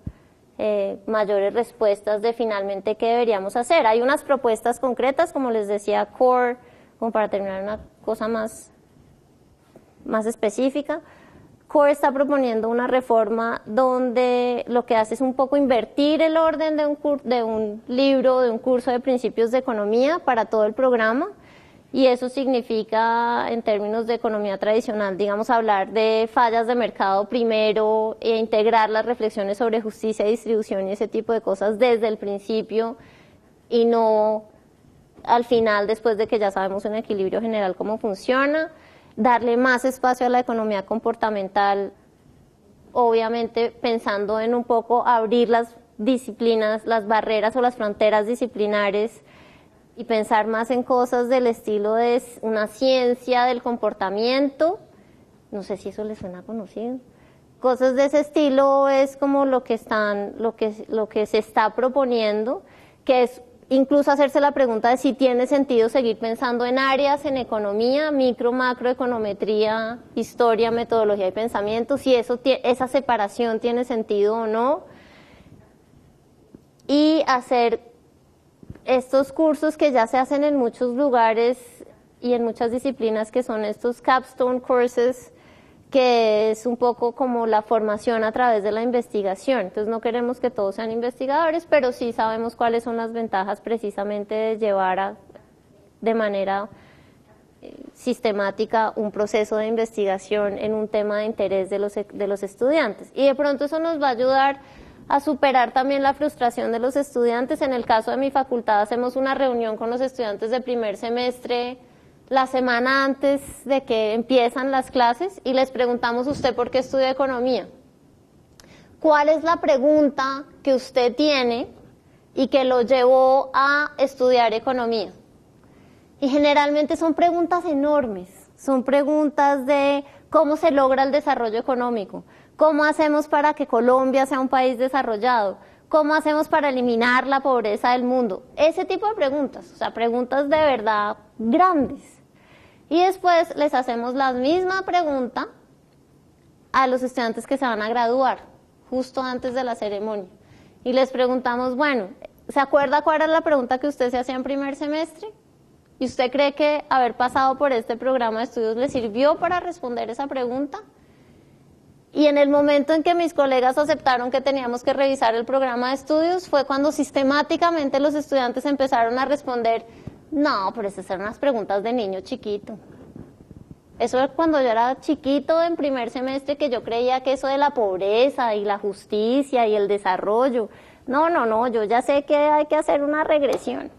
mayores respuestas de finalmente qué deberíamos hacer. Hay unas propuestas concretas, como les decía, CORE, como para terminar una cosa más específica. CORE está proponiendo una reforma donde lo que hace es un poco invertir el orden de un libro, de un curso de principios de economía para todo el programa. Y eso significa, en términos de economía tradicional, digamos, hablar de fallas de mercado primero e integrar las reflexiones sobre justicia, distribución y ese tipo de cosas desde el principio y no al final, después de que ya sabemos en equilibrio general cómo funciona, darle más espacio a la economía comportamental, obviamente pensando en un poco abrir las disciplinas, las barreras o las fronteras disciplinares, y pensar más en cosas del estilo de una ciencia del comportamiento, no sé si eso les suena conocido, cosas de ese estilo es como lo que se está proponiendo, que es incluso hacerse la pregunta de si tiene sentido seguir pensando en áreas en economía, micro, macro, econometría, historia, metodología y pensamiento, si esa separación tiene sentido o no, y hacer estos cursos que ya se hacen en muchos lugares y en muchas disciplinas, que son estos capstone courses, que es un poco como la formación a través de la investigación. Entonces no queremos que todos sean investigadores, pero sí sabemos cuáles son las ventajas precisamente de llevar de manera sistemática un proceso de investigación en un tema de interés de los estudiantes. Y de pronto eso nos va a ayudar a superar también la frustración de los estudiantes. En el caso de mi facultad hacemos una reunión con los estudiantes de primer semestre la semana antes de que empiezan las clases y les preguntamos: ¿usted por qué estudia economía? ¿Cuál es la pregunta que usted tiene y que lo llevó a estudiar economía? Y generalmente son preguntas enormes, son preguntas de cómo se logra el desarrollo económico, cómo hacemos para que Colombia sea un país desarrollado, cómo hacemos para eliminar la pobreza del mundo, ese tipo de preguntas, o sea, preguntas de verdad grandes. Y después les hacemos la misma pregunta a los estudiantes que se van a graduar, justo antes de la ceremonia. Y les preguntamos, bueno, ¿se acuerda cuál era la pregunta que usted se hacía en primer semestre? ¿Y usted cree que haber pasado por este programa de estudios le sirvió para responder esa pregunta? Y en el momento en que mis colegas aceptaron que teníamos que revisar el programa de estudios, fue cuando sistemáticamente los estudiantes empezaron a responder, no, pero esas eran unas preguntas de niño chiquito. Eso era cuando yo era chiquito en primer semestre, que yo creía que eso de la pobreza y la justicia y el desarrollo. No, yo ya sé que hay que hacer una regresión.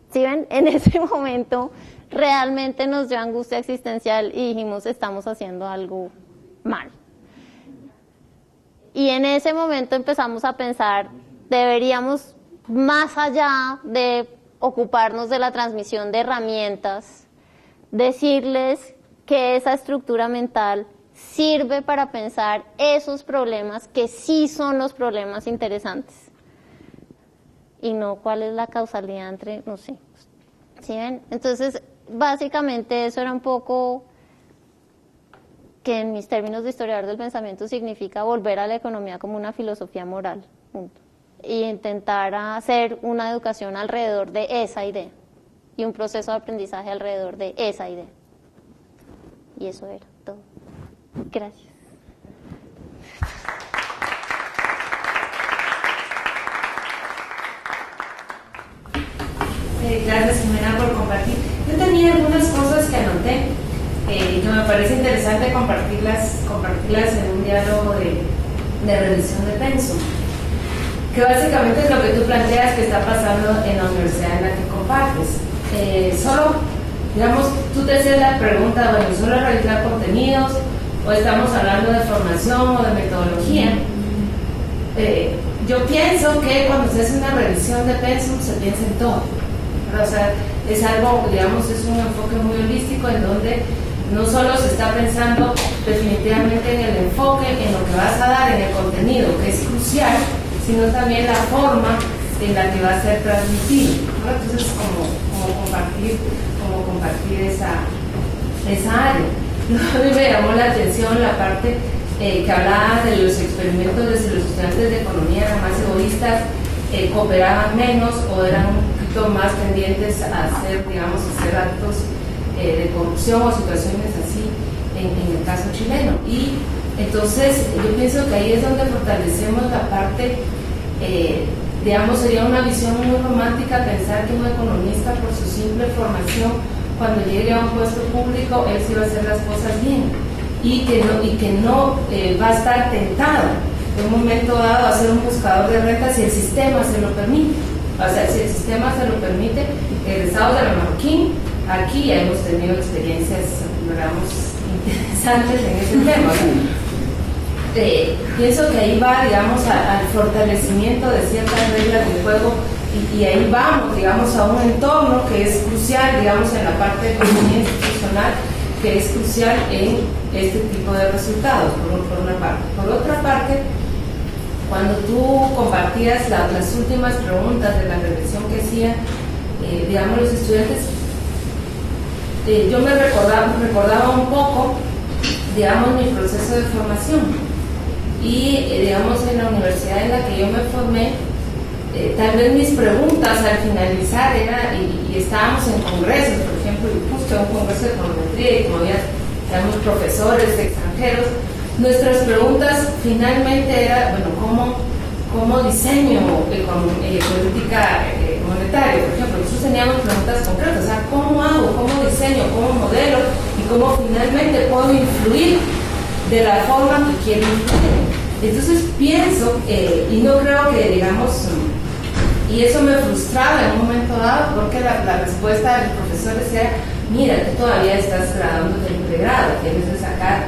¿Sí ven? En ese momento realmente nos dio angustia existencial y dijimos, estamos haciendo algo mal. Y en ese momento empezamos a pensar, deberíamos, más allá de ocuparnos de la transmisión de herramientas, decirles que esa estructura mental sirve para pensar esos problemas que sí son los problemas interesantes. Y no cuál es la causalidad entre, no sé. ¿Sí ven? Entonces, básicamente eso era un poco que en mis términos de historiador del pensamiento significa volver a la economía como una filosofía moral, punto. Y intentar hacer una educación alrededor de esa idea y un proceso de aprendizaje alrededor de esa idea. Y eso era todo. Gracias. Gracias, Jimena, por compartir. Yo tenía algunas cosas que anoté y que me parece interesante compartirlas en un diálogo de revisión de pensum, que básicamente es lo que tú planteas que está pasando en la universidad en la que compartes. Solo, digamos, tú te haces la pregunta, bueno, ¿solo revisar contenidos o estamos hablando de formación o de metodología? Yo pienso que cuando se hace una revisión de pensum se piensa en todo. O sea, es algo, digamos, es un enfoque muy holístico en donde no solo se está pensando definitivamente en el enfoque, en lo que vas a dar, en el contenido, que es crucial, sino también la forma en la que va a ser transmitido, ¿no? Entonces, como compartir esa área. A mí me llamó la atención la parte que hablaba de los experimentos de si los estudiantes de economía eran más egoístas, cooperaban menos o eran un poquito más tendientes a hacer actos de corrupción o situaciones así en el caso chileno. Y entonces yo pienso que ahí es donde fortalecemos la parte, sería una visión muy romántica pensar que un economista por su simple formación, cuando llegue a un puesto público, él sí va a hacer las cosas bien y que no va a estar tentado en un momento dado a ser un buscador de rentas si el sistema se lo permite. O sea, si el sistema se lo permite, egresados de la Marroquín, aquí ya hemos tenido experiencias, digamos, interesantes en ese tema. Pienso que ahí va, digamos, al fortalecimiento de ciertas reglas del juego y ahí vamos, digamos, a un entorno que es crucial, digamos, en la parte de economía institucional, que es crucial en este tipo de resultados, por una parte. Por otra parte, cuando tú compartías las últimas preguntas de la revisión que hacían, digamos, los estudiantes, yo me recordaba un poco, digamos, mi proceso de formación. Y, digamos, en la universidad en la que yo me formé, tal vez mis preguntas al finalizar era, y estábamos en congresos, por ejemplo, justo en un congreso de econometría, y como había, digamos, profesores extranjeros, nuestras preguntas finalmente era, bueno, ¿cómo diseño política monetaria? Por ejemplo, nosotros teníamos preguntas concretas, o sea, ¿cómo hago? ¿Cómo diseño? ¿Cómo modelo? Y cómo finalmente puedo influir de la forma que quiero influir. Entonces pienso, y no creo que, digamos, y eso me frustraba en un momento dado, porque la respuesta del profesor decía, mira, tú todavía estás graduándote en pregrado, tienes que sacar,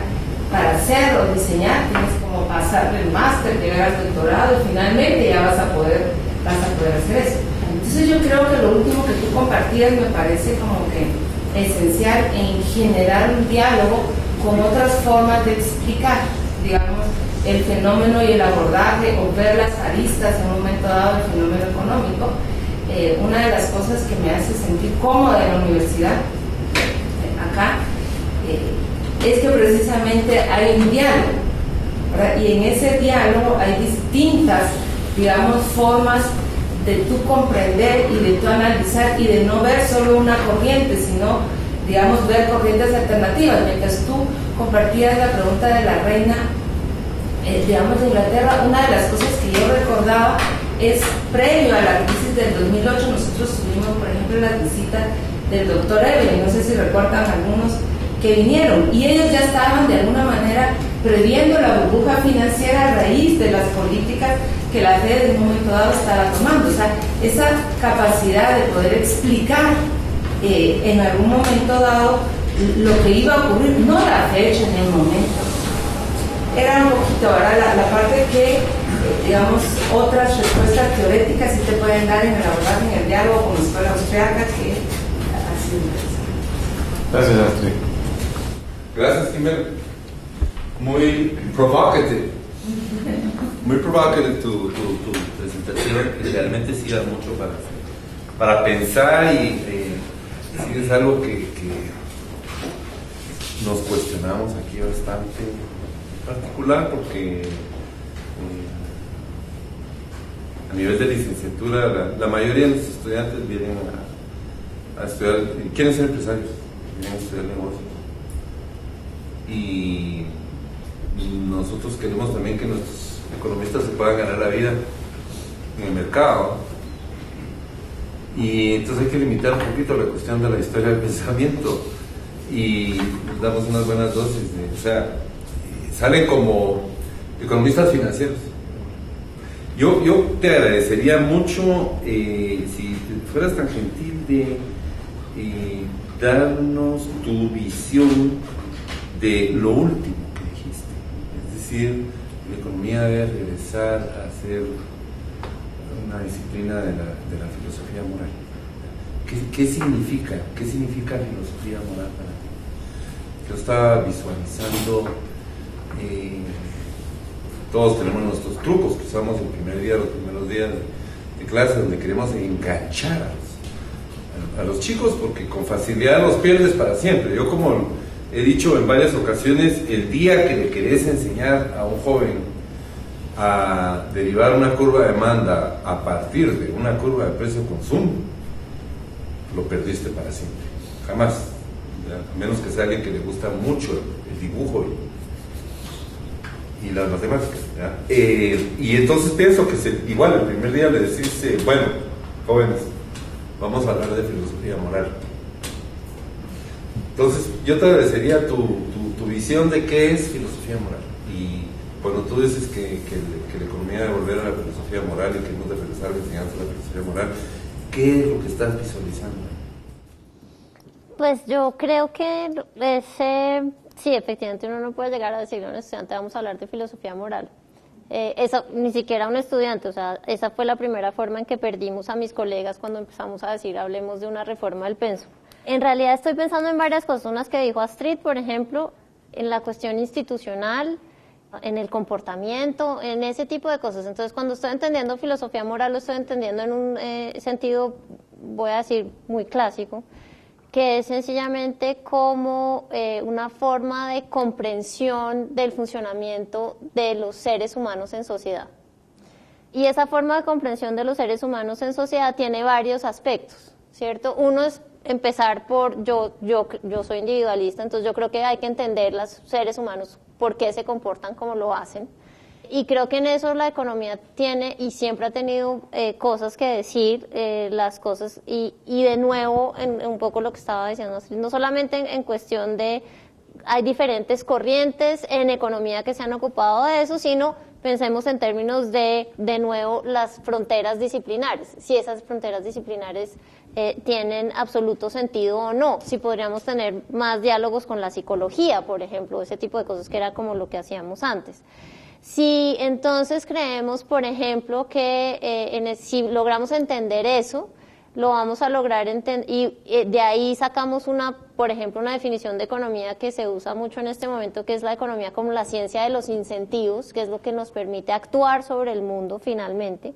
para hacer o diseñar, tienes como pasar el máster, llegar al doctorado, y finalmente ya vas a poder hacer eso. Entonces yo creo que lo último que tú compartías me parece como que esencial en generar un diálogo con otras formas de explicar, digamos, el fenómeno y el abordaje, o ver las aristas en un momento dado del fenómeno económico. Una de las cosas que me hace sentir cómoda en la universidad, acá, es que precisamente hay un diálogo, ¿verdad? Y en ese diálogo hay distintas, digamos, formas de tú comprender y de tú analizar y de no ver solo una corriente, sino digamos, ver corrientes alternativas. Mientras tú compartías la pregunta de la reina, digamos, de Inglaterra, una de las cosas que yo recordaba es, previo a la crisis del 2008, nosotros tuvimos, por ejemplo, la visita del doctor Evelyn, no sé si recuerdan algunos que vinieron, y ellos ya estaban de alguna manera previendo la burbuja financiera a raíz de las políticas que la Fed en un momento dado estaba tomando. O sea, esa capacidad de poder explicar en algún momento dado lo que iba a ocurrir, no la fecha en el momento, era un poquito, ¿verdad? La parte que, digamos, otras respuestas teoréticas sí te pueden dar en el abordaje, en el diálogo con la escuela austriaca, que ha sido interesante. Gracias, Astrid. Gracias, Kimber. Muy provocative. Muy provocative tu presentación, que realmente sí da mucho para pensar y sí es algo que nos cuestionamos aquí bastante, en particular porque a nivel de licenciatura la mayoría de los estudiantes vienen a estudiar, quieren ser empresarios, vienen a estudiar negocios. Y nosotros queremos también que nuestros economistas se puedan ganar la vida en el mercado, y entonces hay que limitar un poquito la cuestión de la historia del pensamiento y damos unas buenas dosis o sea, salen como economistas financieros. Yo te agradecería mucho si fueras tan gentil de darnos tu visión de lo último que dijiste, es decir, la economía debe regresar a ser una disciplina de la filosofía moral. ¿Qué significa filosofía moral para ti? Yo estaba visualizando, todos tenemos nuestros trucos que usamos el primer día, los primeros días de clase, donde queremos enganchar a los chicos, porque con facilidad los pierdes para siempre. Yo, como he dicho en varias ocasiones, el día que le querés enseñar a un joven a derivar una curva de demanda a partir de una curva de precio-consumo, lo perdiste para siempre. Jamás, a menos que sea alguien que le gusta mucho el dibujo y las matemáticas. Y entonces pienso que igual el primer día le decís, bueno, jóvenes, vamos a hablar de filosofía moral. Entonces yo te agradecería tu visión de qué es filosofía moral. Y cuando tú dices que la economía debe volver a la filosofía moral y que hemos de regresar a la enseñanza de la filosofía moral, ¿qué es lo que estás visualizando? Pues yo creo que sí, efectivamente uno no puede llegar a decirle a un estudiante, vamos a hablar de filosofía moral. Eso, ni siquiera un estudiante, o sea, esa fue la primera forma en que perdimos a mis colegas cuando empezamos a decir, hablemos de una reforma del pensum. En realidad estoy pensando en varias cosas, unas que dijo Astrid, por ejemplo, en la cuestión institucional, en el comportamiento, en ese tipo de cosas. Entonces, cuando estoy entendiendo filosofía moral, lo estoy entendiendo en un sentido, voy a decir, muy clásico, que es sencillamente como una forma de comprensión del funcionamiento de los seres humanos en sociedad. Y esa forma de comprensión de los seres humanos en sociedad tiene varios aspectos, ¿cierto? Uno es empezar por yo soy individualista, entonces yo creo que hay que entender los seres humanos por qué se comportan como lo hacen. Y creo que en eso la economía tiene y siempre ha tenido cosas que decir, las cosas, y de nuevo, en un poco lo que estaba diciendo, no solamente en cuestión de, hay diferentes corrientes en economía que se han ocupado de eso, sino pensemos en términos de nuevo, las fronteras disciplinares, si esas fronteras disciplinares tienen absoluto sentido o no, si podríamos tener más diálogos con la psicología, por ejemplo, ese tipo de cosas que era como lo que hacíamos antes. Si entonces creemos, por ejemplo, que si logramos entender eso, lo vamos a lograr y de ahí sacamos por ejemplo, una definición de economía que se usa mucho en este momento, que es la economía como la ciencia de los incentivos, que es lo que nos permite actuar sobre el mundo finalmente.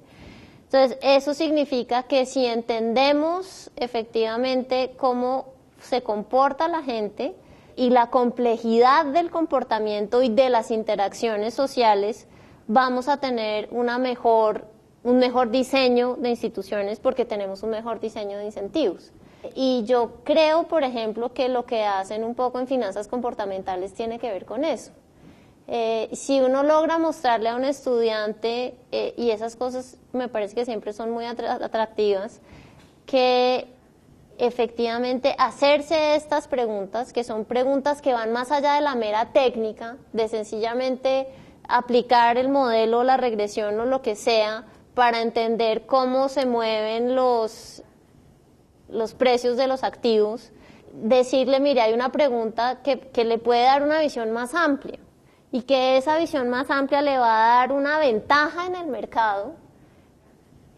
Entonces, eso significa que si entendemos efectivamente cómo se comporta la gente y la complejidad del comportamiento y de las interacciones sociales, vamos a tener un mejor diseño de instituciones porque tenemos un mejor diseño de incentivos. Y yo creo, por ejemplo, que lo que hacen un poco en finanzas comportamentales tiene que ver con eso. Si uno logra mostrarle a un estudiante, y esas cosas me parece que siempre son muy atractivas, que efectivamente hacerse estas preguntas, que son preguntas que van más allá de la mera técnica, de sencillamente aplicar el modelo, la regresión o lo que sea, para entender cómo se mueven los precios de los activos, decirle, mire, hay una pregunta que le puede dar una visión más amplia, y que esa visión más amplia le va a dar una ventaja en el mercado,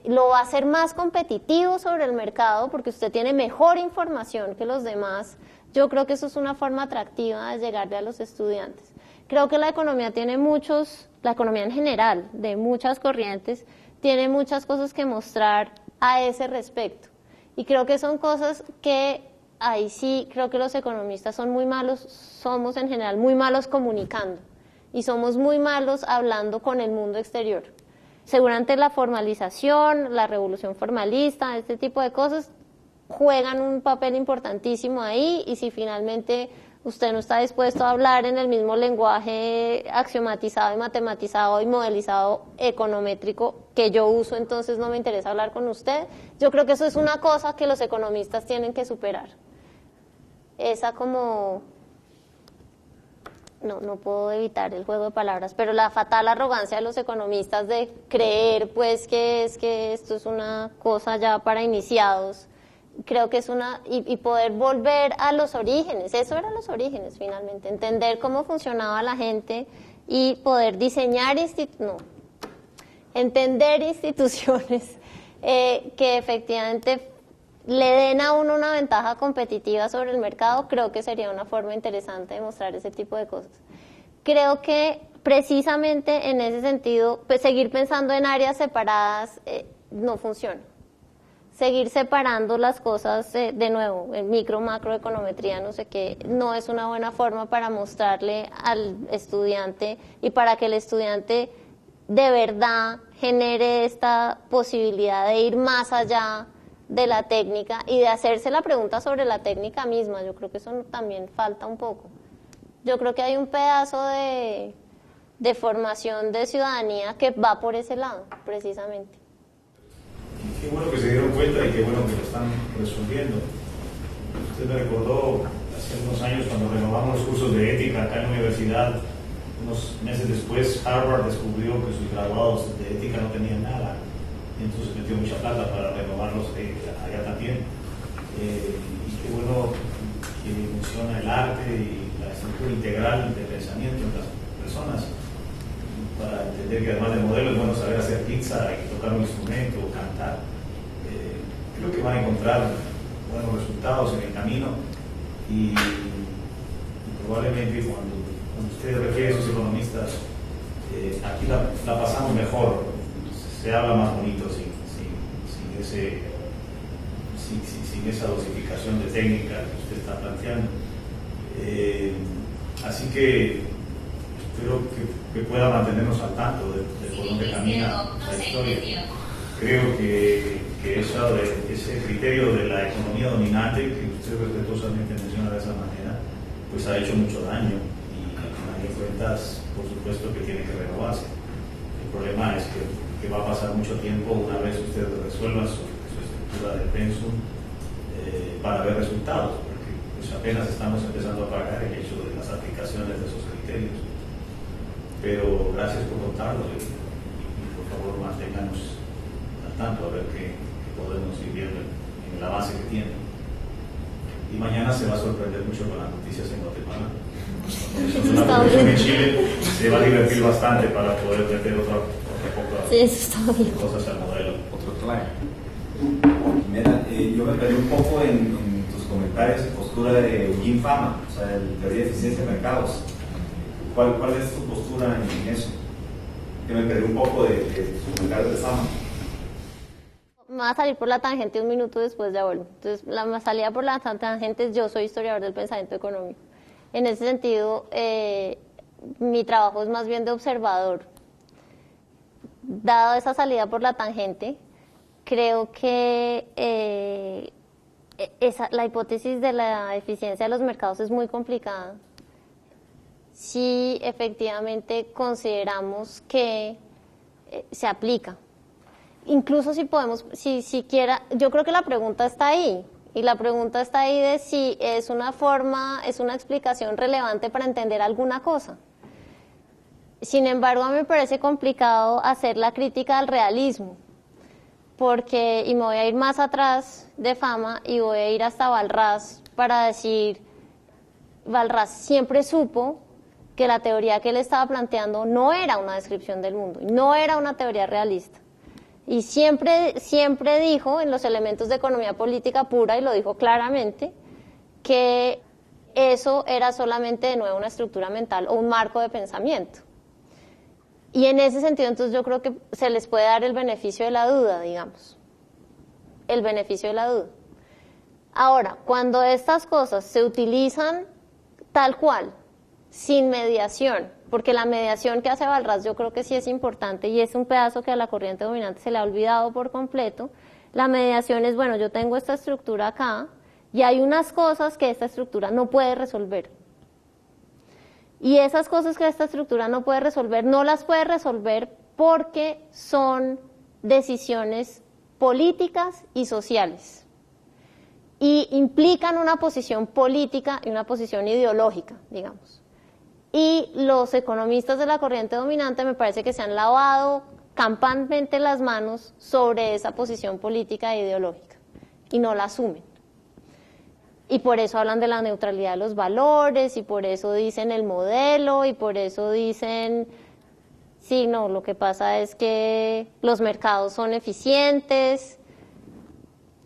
lo va a hacer más competitivo sobre el mercado porque usted tiene mejor información que los demás. Yo creo que eso es una forma atractiva de llegarle a los estudiantes. Creo que la economía la economía en general, de muchas corrientes, tiene muchas cosas que mostrar a ese respecto. Y creo que son cosas que ahí sí creo que los economistas somos en general muy malos comunicando y somos muy malos hablando con el mundo exterior. Seguramente la formalización, la revolución formalista, este tipo de cosas juegan un papel importantísimo ahí, y si finalmente usted no está dispuesto a hablar en el mismo lenguaje axiomatizado y matematizado y modelizado econométrico que yo uso, entonces no me interesa hablar con usted. Yo creo que eso es una cosa que los economistas tienen que superar. Esa como... No puedo evitar el juego de palabras, pero la fatal arrogancia de los economistas de creer pues que esto es una cosa ya para iniciados, creo que es y poder volver a los orígenes, eso eran los orígenes finalmente, entender cómo funcionaba la gente y poder diseñar entender instituciones que efectivamente le den a uno una ventaja competitiva sobre el mercado. Creo que sería una forma interesante de mostrar ese tipo de cosas. Creo que precisamente en ese sentido, pues seguir pensando en áreas separadas no funciona. Seguir separando las cosas, de nuevo, en micro, macro, econometría, no sé qué, no es una buena forma para mostrarle al estudiante y para que el estudiante de verdad genere esta posibilidad de ir más allá de la técnica y de hacerse la pregunta sobre la técnica misma. Yo creo que eso también falta un poco. Yo creo que hay un pedazo de formación de ciudadanía que va por ese lado, precisamente. Qué bueno que se dieron cuenta y qué bueno que lo están resolviendo. Usted me recordó hace unos años cuando renovamos los cursos de ética acá en la universidad. Unos meses después Harvard descubrió que sus graduados de ética no tenían nada. Entonces metió mucha plata para renovarlos allá también. Y qué bueno que funciona el arte y la estructura integral de pensamiento en las personas, para entender que además de modelo es bueno saber hacer pizza y tocar un instrumento o cantar. Creo que van a encontrar buenos resultados en el camino, y probablemente cuando usted refiere a sus economistas, aquí la pasamos mejor, se habla más bonito sin esa dosificación de técnica que usted está planteando. Así que espero que pueda mantenernos al tanto de por dónde camina la historia. Creo que ese criterio de la economía dominante, que usted respetuosamente menciona de esa manera, pues ha hecho mucho daño, y al final de cuentas, por supuesto que tiene que renovarse. El problema es que va a pasar mucho tiempo una vez usted resuelva su estructura de pensum para ver resultados, porque pues apenas estamos empezando a pagar el hecho de las aplicaciones de esos criterios. Pero gracias por contarlo, y por favor manténganos al tanto a ver qué podemos ir viendo en el avance que tiene. Y mañana se va a sorprender mucho con las noticias en Guatemala. La producción en Chile se va a divertir bastante para poder meter otra cosas al modelo. Otro slide. Mira, yo me perdí un poco en tus comentarios y postura de Eugene Fama, o sea, el teoría de eficiencia de mercados. ¿Cuál es tu postura en eso? Que me perdí un poco de tus comentarios de Fama. Me va a salir por la tangente un minuto después de vuelvo. Entonces, la salida por la tangente es: yo soy historiador del pensamiento económico. En ese sentido, mi trabajo es más bien de observador. Dado esa salida por la tangente, creo que La hipótesis de la eficiencia de los mercados es muy complicada. Si efectivamente consideramos que se aplica. Incluso si podemos, si siquiera, yo creo que la pregunta está ahí. Y la pregunta está ahí de si es una forma, es una explicación relevante para entender alguna cosa. Sin embargo, a mí me parece complicado hacer la crítica al realismo, porque, y me voy a ir más atrás de Fama y voy a ir hasta Walras para decir, Walras siempre supo que la teoría que él estaba planteando no era una descripción del mundo, no era una teoría realista. Y siempre dijo en los elementos de economía política pura, y lo dijo claramente, que eso era solamente de nuevo una estructura mental o un marco de pensamiento. Y en ese sentido, entonces yo creo que se les puede dar el beneficio de la duda, digamos. El beneficio de la duda. Ahora, cuando estas cosas se utilizan tal cual, sin mediación, porque la mediación que hace Walras yo creo que sí es importante y es un pedazo que a la corriente dominante se le ha olvidado por completo. La mediación es, bueno, yo tengo esta estructura acá y hay unas cosas que esta estructura no puede resolver. Y esas cosas que esta estructura no puede resolver, no las puede resolver porque son decisiones políticas y sociales. Y implican una posición política y una posición ideológica, digamos. Y los economistas de la corriente dominante me parece que se han lavado campalmente las manos sobre esa posición política e ideológica y no la asumen. Y por eso hablan de la neutralidad de los valores y por eso dicen el modelo y por eso dicen, sí, no, lo que pasa es que los mercados son eficientes.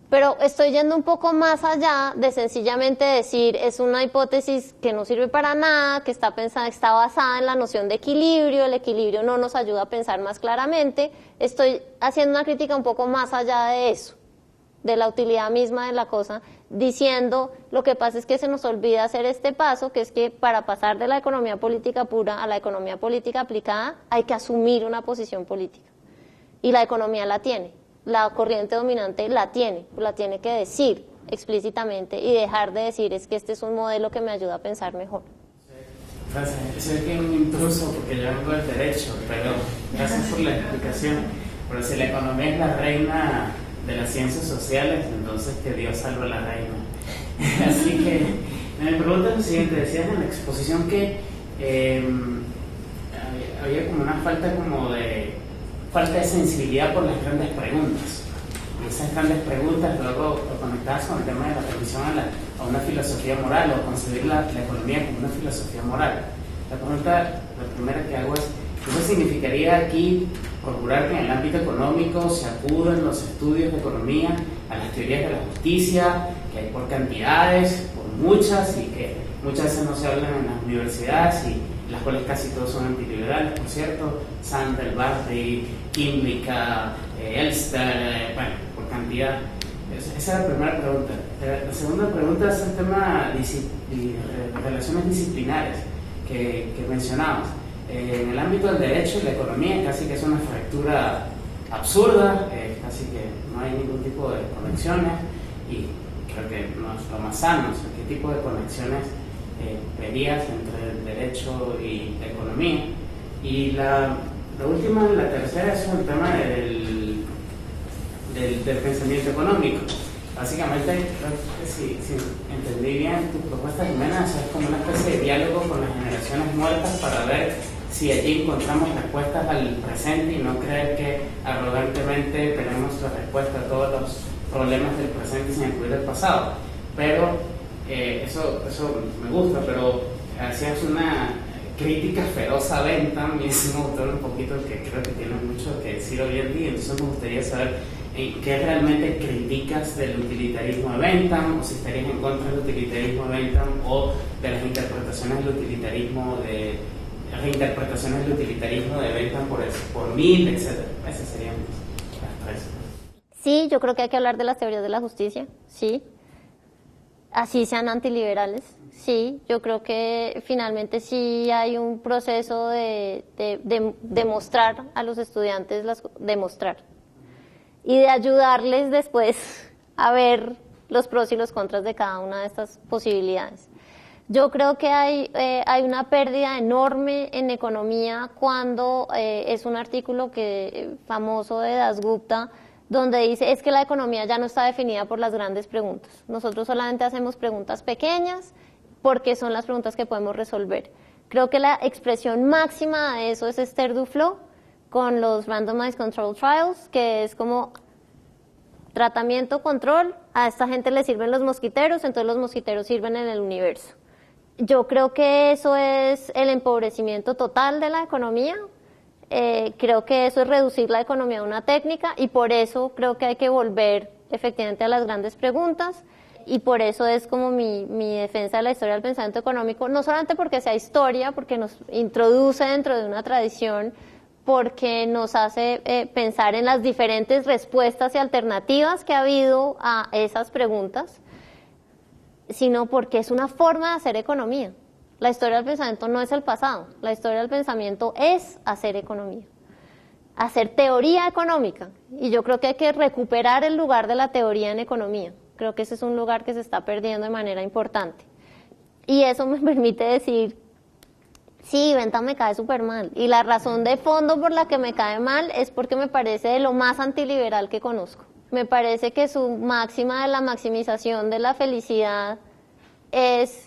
Pero estoy yendo un poco más allá de sencillamente decir es una hipótesis que no sirve para nada, que está basada en la noción de equilibrio, el equilibrio no nos ayuda a pensar más claramente. Estoy haciendo una crítica un poco más allá de eso, de la utilidad misma de la cosa, diciendo lo que pasa es que se nos olvida hacer este paso, que es que para pasar de la economía política pura a la economía política aplicada hay que asumir una posición política. Y la economía la tiene. La corriente dominante la tiene que decir explícitamente y dejar de decir es que este es un modelo que me ayuda a pensar mejor. Gracias. Soy que un intruso porque yo vengo del derecho, pero gracias por la explicación. Pero si la economía es la reina de las ciencias sociales, entonces que Dios salve a la reina. Así que me pregunta lo siguiente, decías en la exposición que había como una falta de sensibilidad por las grandes preguntas. Y esas grandes preguntas luego conectadas con el tema de la revisión a una filosofía moral o concebir la economía como una filosofía moral. La primera que hago es, ¿eso significaría aquí corroborar que en el ámbito económico se acuden los estudios de economía a las teorías de la justicia, que hay por cantidades, por muchas, y que muchas veces no se hablan en las universidades y las cuales casi todos son antiliberales, por cierto, Sandel, Barry, Kimlicka, Elster, bueno, por cantidad. Esa es la primera pregunta. La segunda pregunta es el tema de relaciones disciplinares que mencionabas. En el ámbito del derecho y la economía casi que es una fractura absurda, casi que no hay ningún tipo de conexiones y creo que no es lo más sano. O sea, ¿qué tipo de conexiones verías entre el derecho y la economía? Y la última, la tercera, es el tema del pensamiento económico. Básicamente, creo que si entendí bien tu propuesta, Jimena, es como una especie de diálogo con las generaciones muertas para ver si allí encontramos respuestas al presente y no creer que arrogantemente tenemos la respuesta a todos los problemas del presente sin incluir el pasado. Pero eso me gusta, pero hacías una crítica feroz a Bentham, y es un autor un poquito que creo que tiene mucho que decir hoy en día. Entonces me gustaría saber qué realmente criticas del utilitarismo de Bentham, o si estarías en contra del utilitarismo de Bentham o de las interpretaciones del utilitarismo de Bentham por Mill, etc. Esas serían las tres. Sí, yo creo que hay que hablar de las teorías de la justicia, sí. Así sean antiliberales, sí. Yo creo que finalmente sí hay un proceso de demostrar a los estudiantes, demostrar. Y de ayudarles después a ver los pros y los contras de cada una de estas posibilidades. Yo creo que hay una pérdida enorme en economía cuando es un artículo famoso de Dasgupta, donde dice es que la economía ya no está definida por las grandes preguntas. Nosotros solamente hacemos preguntas pequeñas porque son las preguntas que podemos resolver. Creo que la expresión máxima de eso es Esther Duflo con los Randomized Control Trials, que es como tratamiento, control, a esta gente le sirven los mosquiteros, entonces los mosquiteros sirven en el universo. Yo creo que eso es el empobrecimiento total de la economía. Creo que eso es reducir la economía a una técnica y por eso creo que hay que volver efectivamente a las grandes preguntas y por eso es como mi defensa de la historia del pensamiento económico, no solamente porque sea historia, porque nos introduce dentro de una tradición, porque nos hace pensar en las diferentes respuestas y alternativas que ha habido a esas preguntas, sino porque es una forma de hacer economía. La historia del pensamiento no es el pasado, la historia del pensamiento es hacer economía, hacer teoría económica. Y yo creo que hay que recuperar el lugar de la teoría en economía. Creo que ese es un lugar que se está perdiendo de manera importante. Y eso me permite decir, sí, Bentham me cae súper mal. Y la razón de fondo por la que me cae mal es porque me parece de lo más antiliberal que conozco. Me parece que su máxima de la maximización de la felicidad es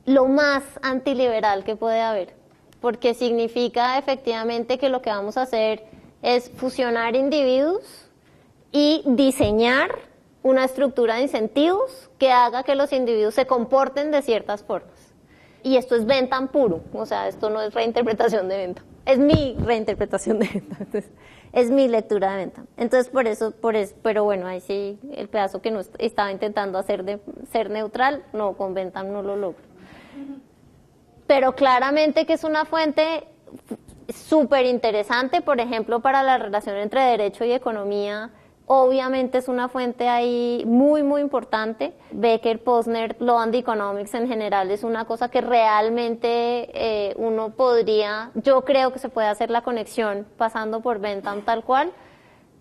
lo más antiliberal que puede haber, porque significa efectivamente que lo que vamos a hacer es fusionar individuos y diseñar una estructura de incentivos que haga que los individuos se comporten de ciertas formas. Y esto es Bentham puro, o sea, esto no es reinterpretación de Bentham, es mi reinterpretación de Bentham, entonces, es mi lectura de Bentham. Entonces, por eso, pero bueno, ahí sí, el pedazo que no estaba intentando hacer de ser neutral, no, con Bentham no lo logro. Pero claramente que es una fuente súper interesante, por ejemplo, para la relación entre derecho y economía, obviamente es una fuente ahí muy, muy importante. Becker, Posner, Law and Economics en general es una cosa que realmente uno podría, yo creo que se puede hacer la conexión pasando por Bentham tal cual,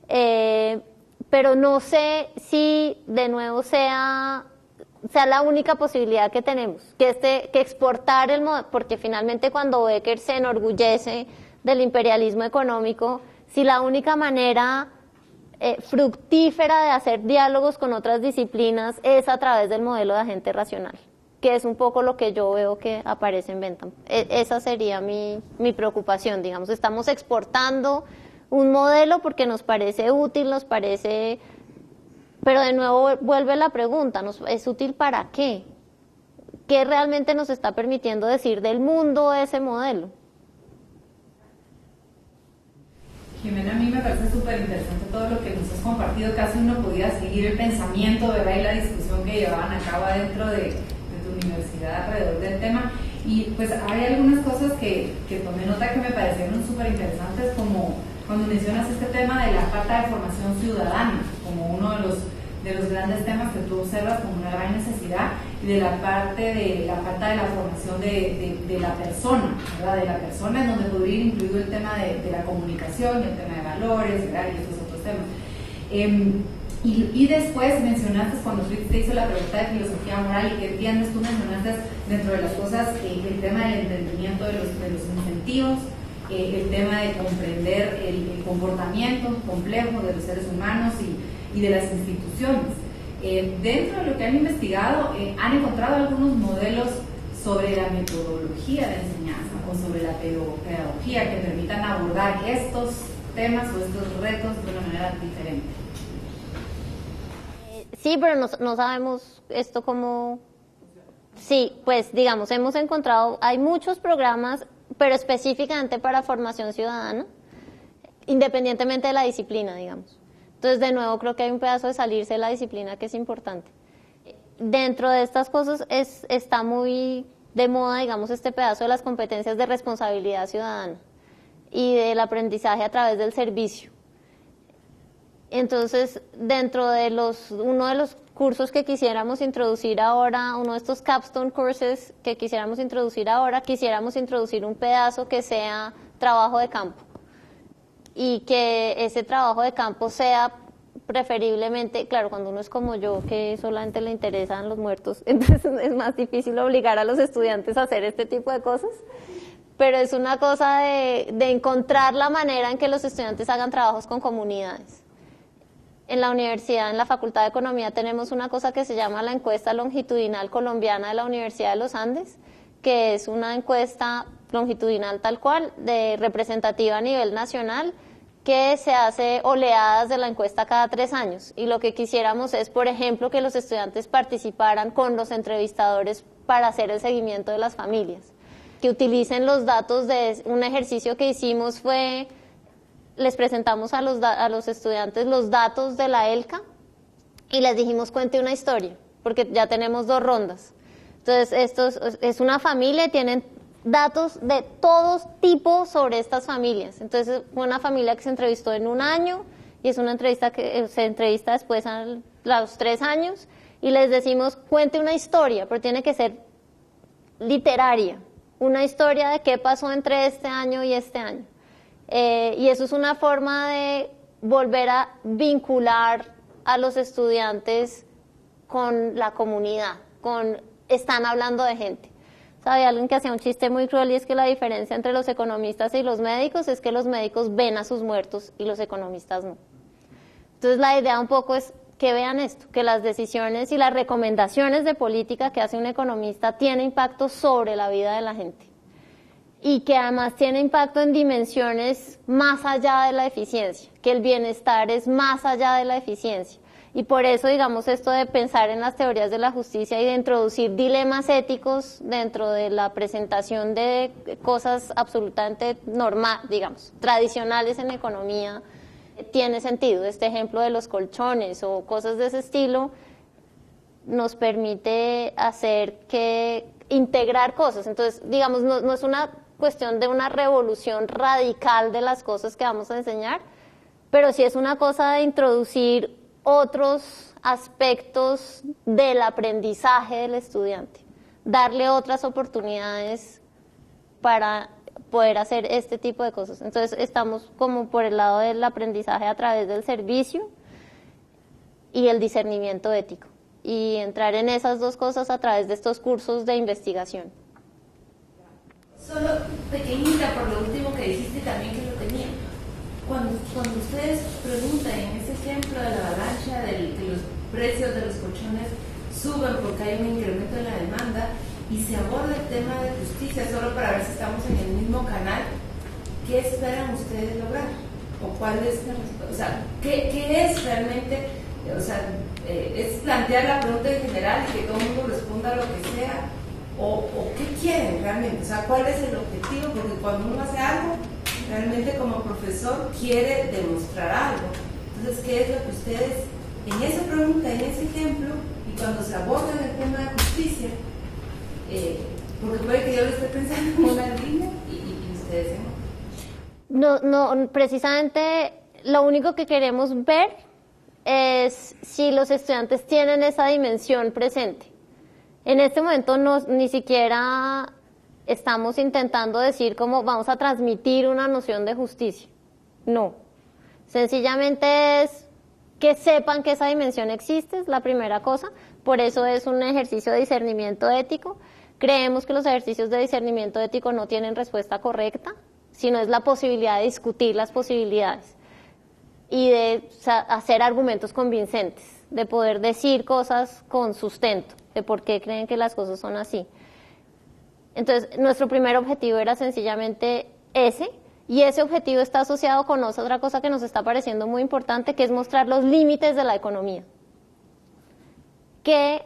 pero no sé si de nuevo sea la única posibilidad que tenemos, que exportar el modelo, porque finalmente cuando Becker se enorgullece del imperialismo económico, si la única manera fructífera de hacer diálogos con otras disciplinas es a través del modelo de agente racional, que es un poco lo que yo veo que aparece en Bentham. Esa sería mi preocupación, digamos, estamos exportando un modelo porque nos parece útil, nos parece... Pero de nuevo vuelve la pregunta, ¿es útil para qué? ¿Qué realmente nos está permitiendo decir del mundo ese modelo? Jimena, a mí me parece súper interesante todo lo que nos has compartido. Casi uno podía seguir el pensamiento, ¿verdad? Y la discusión que llevaban a cabo dentro de tu universidad alrededor del tema. Y pues hay algunas cosas que tomé nota que me parecieron súper interesantes, como cuando mencionas este tema de la falta de formación ciudadana como uno de los grandes temas que tú observas como una gran necesidad, y de la parte de la falta de la formación de la persona, ¿verdad? De la persona, en donde podría ir incluido el tema de la comunicación, el tema de valores, ¿verdad? Y estos otros temas. Y después mencionaste, cuando Fritz te hizo la pregunta de filosofía moral y qué entiendes, tú mencionaste dentro de las cosas el tema del entendimiento de los incentivos, el tema de comprender el comportamiento complejo de los seres humanos y de las instituciones. Dentro de lo que han investigado, han encontrado algunos modelos sobre la metodología de enseñanza o sobre la pedagogía que permitan abordar estos temas o estos retos de una manera diferente. Sí, pero no sabemos esto cómo... Sí, pues digamos, hemos encontrado, hay muchos programas, pero específicamente para formación ciudadana, independientemente de la disciplina, digamos. Entonces, de nuevo, creo que hay un pedazo de salirse de la disciplina que es importante. Dentro de estas cosas está muy de moda, digamos, este pedazo de las competencias de responsabilidad ciudadana y del aprendizaje a través del servicio. Entonces, dentro de uno de los cursos que quisiéramos introducir ahora, uno de estos capstone courses que quisiéramos introducir ahora, quisiéramos introducir un pedazo que sea trabajo de campo. Y que ese trabajo de campo sea preferiblemente, claro, cuando uno es como yo, que solamente le interesan los muertos, entonces es más difícil obligar a los estudiantes a hacer este tipo de cosas, pero es una cosa de encontrar la manera en que los estudiantes hagan trabajos con comunidades. En la universidad, en la Facultad de Economía, tenemos una cosa que se llama la encuesta longitudinal colombiana de la Universidad de los Andes, que es una encuesta longitudinal tal cual, representativa a nivel nacional, que se hace oleadas de la encuesta cada 3 años. Y lo que quisiéramos es, por ejemplo, que los estudiantes participaran con los entrevistadores para hacer el seguimiento de las familias. Que utilicen los datos de un ejercicio que hicimos fue, les presentamos a los estudiantes los datos de la ELCA y les dijimos cuente una historia, porque ya tenemos 2 rondas. Entonces, esto es una familia y tienen datos de todos tipos sobre estas familias. Entonces, fue una familia que se entrevistó en 1 año y es una entrevista que se entrevista después a los 3 años y les decimos cuente una historia, pero tiene que ser literaria, una historia de qué pasó entre este año y este año. Y eso es una forma de volver a vincular a los estudiantes con la comunidad, están hablando de gente. Sabía alguien que hacía un chiste muy cruel y es que la diferencia entre los economistas y los médicos es que los médicos ven a sus muertos y los economistas no. Entonces la idea un poco es que vean esto, que las decisiones y las recomendaciones de política que hace un economista tienen impacto sobre la vida de la gente y que además tiene impacto en dimensiones más allá de la eficiencia, que el bienestar es más allá de la eficiencia. Y por eso, digamos, esto de pensar en las teorías de la justicia y de introducir dilemas éticos dentro de la presentación de cosas absolutamente normales, digamos, tradicionales en economía, tiene sentido. Este ejemplo de los colchones o cosas de ese estilo nos permite integrar cosas. Entonces, digamos, no es una cuestión de una revolución radical de las cosas que vamos a enseñar, pero sí es una cosa de introducir otros aspectos del aprendizaje del estudiante, darle otras oportunidades para poder hacer este tipo de cosas. Entonces estamos como por el lado del aprendizaje a través del servicio y el discernimiento ético, y entrar en esas 2 cosas a través de estos cursos de investigación. Solo pequeñita por lo último que dijiste también que lo tenía. Cuando ustedes preguntan en ese ejemplo de la avalancha, que los precios de los colchones suben porque hay un incremento de la demanda y se aborda el tema de justicia, solo para ver si estamos en el mismo canal, ¿qué esperan ustedes lograr? ¿O cuál es qué es realmente? O sea, es plantear la pregunta en general y que todo el mundo responda lo que sea, o qué quieren realmente, o sea, ¿cuál es el objetivo? Porque cuando uno hace algo, realmente como profesor quiere demostrar algo. Entonces, ¿qué es lo que ustedes, en esa pregunta, en ese ejemplo, y cuando se aborda el tema de justicia, porque puede que yo lo esté pensando en una línea y ustedes No, precisamente lo único que queremos ver es si los estudiantes tienen esa dimensión presente. En este momento ni siquiera estamos intentando decir cómo vamos a transmitir una noción de justicia. No. Sencillamente es que sepan que esa dimensión existe, es la primera cosa. Por eso es un ejercicio de discernimiento ético. Creemos que los ejercicios de discernimiento ético no tienen respuesta correcta, sino es la posibilidad de discutir las posibilidades y de hacer argumentos convincentes, de poder decir cosas con sustento, de por qué creen que las cosas son así. Entonces, nuestro primer objetivo era sencillamente ese, y ese objetivo está asociado con otra cosa que nos está pareciendo muy importante, que es mostrar los límites de la economía. Que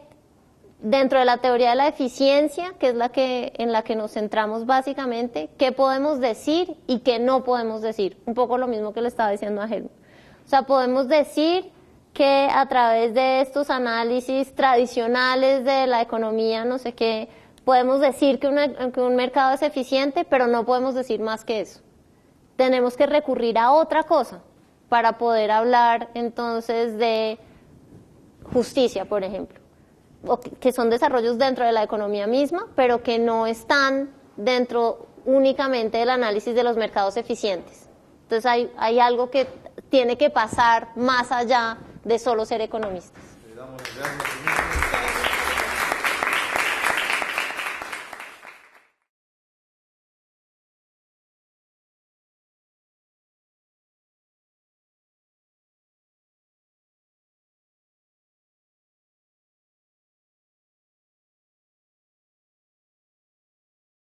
dentro de la teoría de la eficiencia, que es en la que nos centramos básicamente, qué podemos decir y qué no podemos decir. Un poco lo mismo que le estaba diciendo a Helmut. O sea, podemos decir que a través de estos análisis tradicionales de la economía, no sé qué, podemos decir que un mercado es eficiente, pero no podemos decir más que eso. Tenemos que recurrir a otra cosa para poder hablar entonces de justicia, por ejemplo, o que son desarrollos dentro de la economía misma, pero que no están dentro únicamente del análisis de los mercados eficientes. Entonces hay algo que tiene que pasar más allá de solo ser economistas. Le damos las gracias.